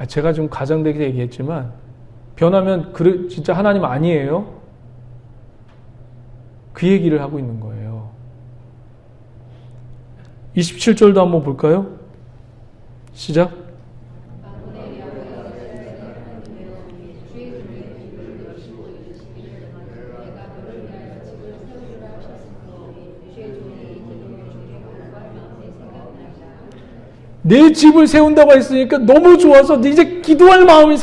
제가 좀 가장되게 얘기했지만 변하면 진짜 하나님 아니에요. 그 얘기를 하고 있는 거예요. 27절도 한번 볼까요? 시작. 내 집을 세운다고 했으니까 너무 좋아서 이제 기도할 마음이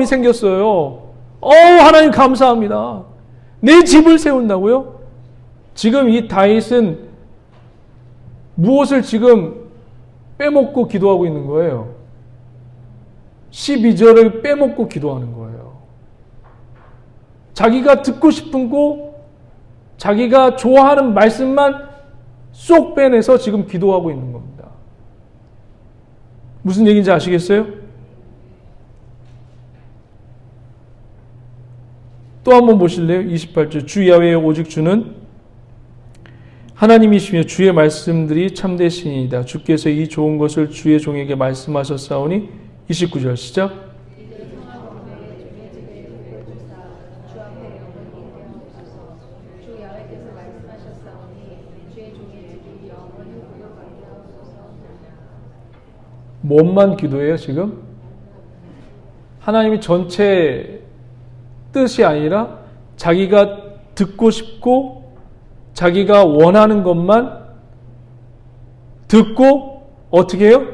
생겼어요. 하나님 감사합니다. 내 집을 세운다고요? 지금 이 다윗은 무엇을 지금 빼먹고 기도하고 있는 거예요? 12절을 빼먹고 기도하는 거예요. 자기가 듣고 싶은 거, 자기가 좋아하는 말씀만 쏙 빼내서 지금 기도하고 있는 겁니다. 무슨 얘기인지 아시겠어요? 또 한번 보실래요? 28절 주 야훼 오직 주는 하나님이시며 주의 말씀들이 참되시니이다. 주께서 이 좋은 것을 주의 종에게 말씀하셨사오니 29절 시작. 뭔만 기도해요 지금? 하나님이 전체 뜻이 아니라 자기가 듣고 싶고 자기가 원하는 것만 듣고 어떻게 해요?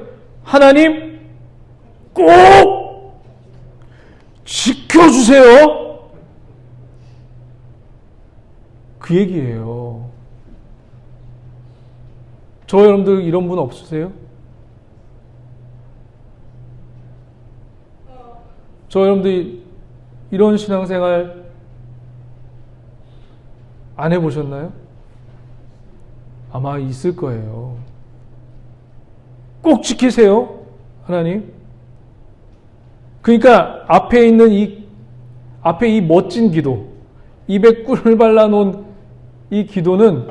하나님 꼭 지켜주세요. 그 얘기예요. 저 여러분들 이런 분 없으세요? 저 여러분들 이런 신앙생활 안 해보셨나요? 아마 있을 거예요. 꼭 지키세요, 하나님. 그러니까 앞에 있는 이 멋진 기도, 입에 꿀을 발라놓은 이 기도는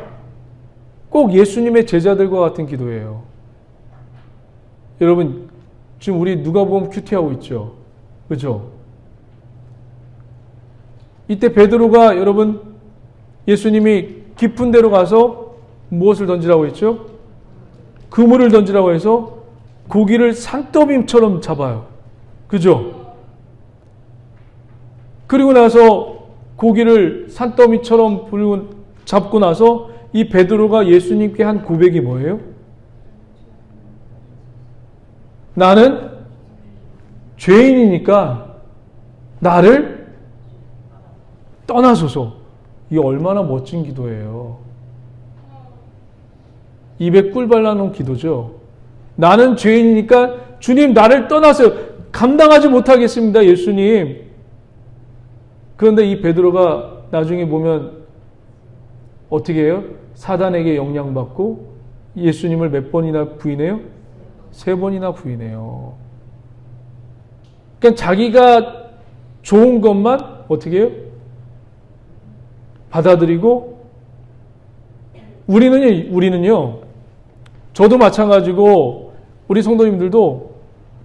꼭 예수님의 제자들과 같은 기도예요. 여러분, 지금 우리 누가복음 큐티하고 있죠? 그죠? 이때 베드로가 여러분 예수님이 깊은 데로 가서 무엇을 던지라고 했죠? 그물을 던지라고 해서 고기를 산더미처럼 잡아요. 그죠? 그리고 나서 고기를 산더미처럼 잡고 나서 이 베드로가 예수님께 한 고백이 뭐예요? 나는 죄인이니까 나를 떠나소서. 이게 얼마나 멋진 기도예요. 입에 꿀 발라놓은 기도죠. 나는 죄인이니까 주님 나를 떠나세요. 감당하지 못하겠습니다, 예수님. 그런데 이 베드로가 나중에 보면 어떻게 해요? 사단에게 영향받고 예수님을 몇 번이나 부인해요? 3번이나 부인해요. 그러니까 자기가 좋은 것만 어떻게 해요? 받아들이고 우리는요. 저도 마찬가지고 우리 성도님들도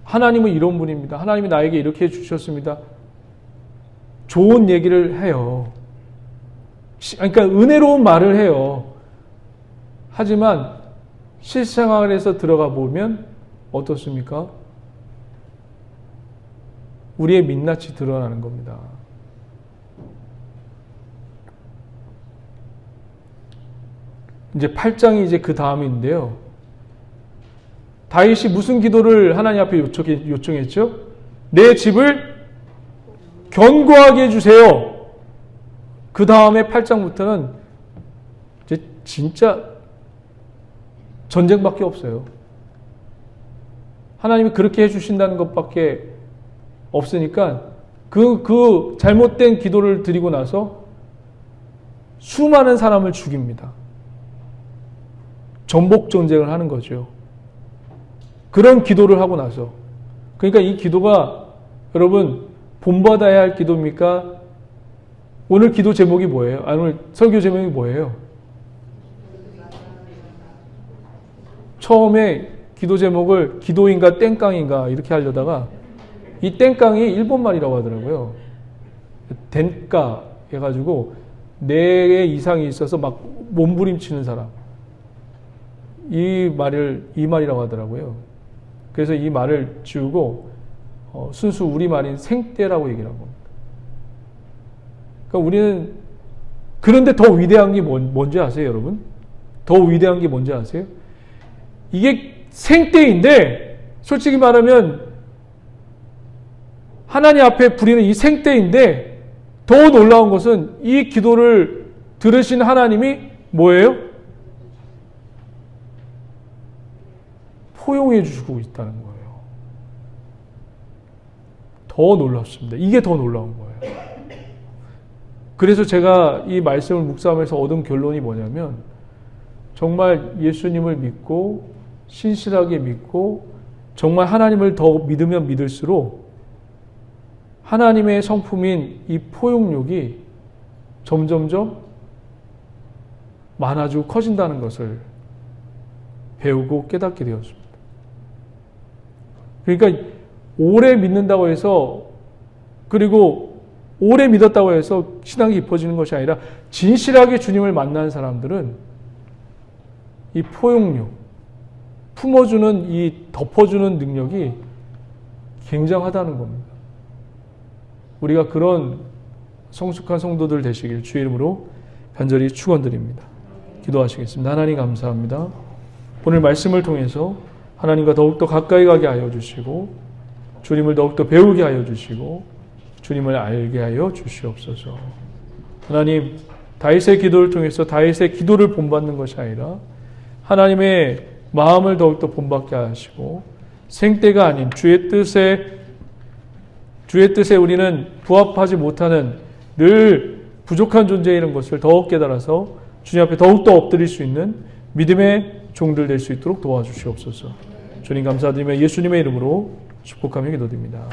하나님은 이런 분입니다. 하나님이 나에게 이렇게 해주셨습니다. 좋은 얘기를 해요. 그러니까 은혜로운 말을 해요. 하지만 실생활에서 들어가 보면 어떻습니까? 우리의 민낯이 드러나는 겁니다. 이제 8장이 이제 그 다음인데요. 다윗이 무슨 기도를 하나님 앞에 요청했죠? 내 집을 견고하게 해주세요. 그 다음에 8장부터는 이제 진짜 전쟁밖에 없어요. 하나님이 그렇게 해주신다는 것밖에 없으니까 그 잘못된 기도를 드리고 나서 수많은 사람을 죽입니다. 전복 전쟁을 하는 거죠. 그런 기도를 하고 나서. 그러니까 이 기도가 여러분 본받아야 할 기도입니까? 오늘 기도 제목이 뭐예요? 아니, 오늘 설교 제목이 뭐예요? 처음에 기도 제목을 기도인가 땡깡인가 이렇게 하려다가 이 땡깡이 일본말이라고 하더라고요. 덴까 해가지고 4개 이상이 있어서 막 몸부림치는 사람. 이 말이라고 하더라고요. 그래서 이 말을 지우고 순수 우리말인 생떼라고 얘기를 하고. 그러니까 우리는 그런데 더 위대한 게 뭔지 아세요, 여러분? 더 위대한 게 뭔지 아세요? 이게 생떼인데 솔직히 말하면 하나님 앞에 부리는 이 생떼인데 더 놀라운 것은 이 기도를 들으신 하나님이 뭐예요? 포용해 주시고 있다는 거예요. 더 놀랍습니다. 이게 더 놀라운 거예요. 그래서 제가 이 말씀을 묵상하면서 얻은 결론이 뭐냐면 정말 예수님을 믿고 신실하게 믿고 정말 하나님을 더 믿으면 믿을수록 하나님의 성품인 이 포용력이 점점점 많아지고 커진다는 것을 배우고 깨닫게 되었습니다. 그러니까 오래 믿는다고 해서 그리고 오래 믿었다고 해서 신앙이 깊어지는 것이 아니라 진실하게 주님을 만난 사람들은 이 포용력, 품어주는 이 덮어주는 능력이 굉장하다는 겁니다. 우리가 그런 성숙한 성도들 되시길 주의 이름으로 간절히 축원드립니다. 기도하시겠습니다. 하나님 감사합니다. 오늘 말씀을 통해서 하나님과 더욱더 가까이 가게 하여 주시고 주님을 더욱더 배우게 하여 주시고 주님을 알게 하여 주시옵소서. 하나님, 다윗의 기도를 통해서 다윗의 기도를 본받는 것이 아니라 하나님의 마음을 더욱더 본받게 하시고 생때가 아닌 주의 뜻에 우리는 부합하지 못하는 늘 부족한 존재이는 것을 더욱 깨달아서 주님 앞에 더욱더 엎드릴 수 있는 믿음의 종들 될 수 있도록 도와주시옵소서. 주님 감사드리며 예수님의 이름으로 축복하며 기도드립니다.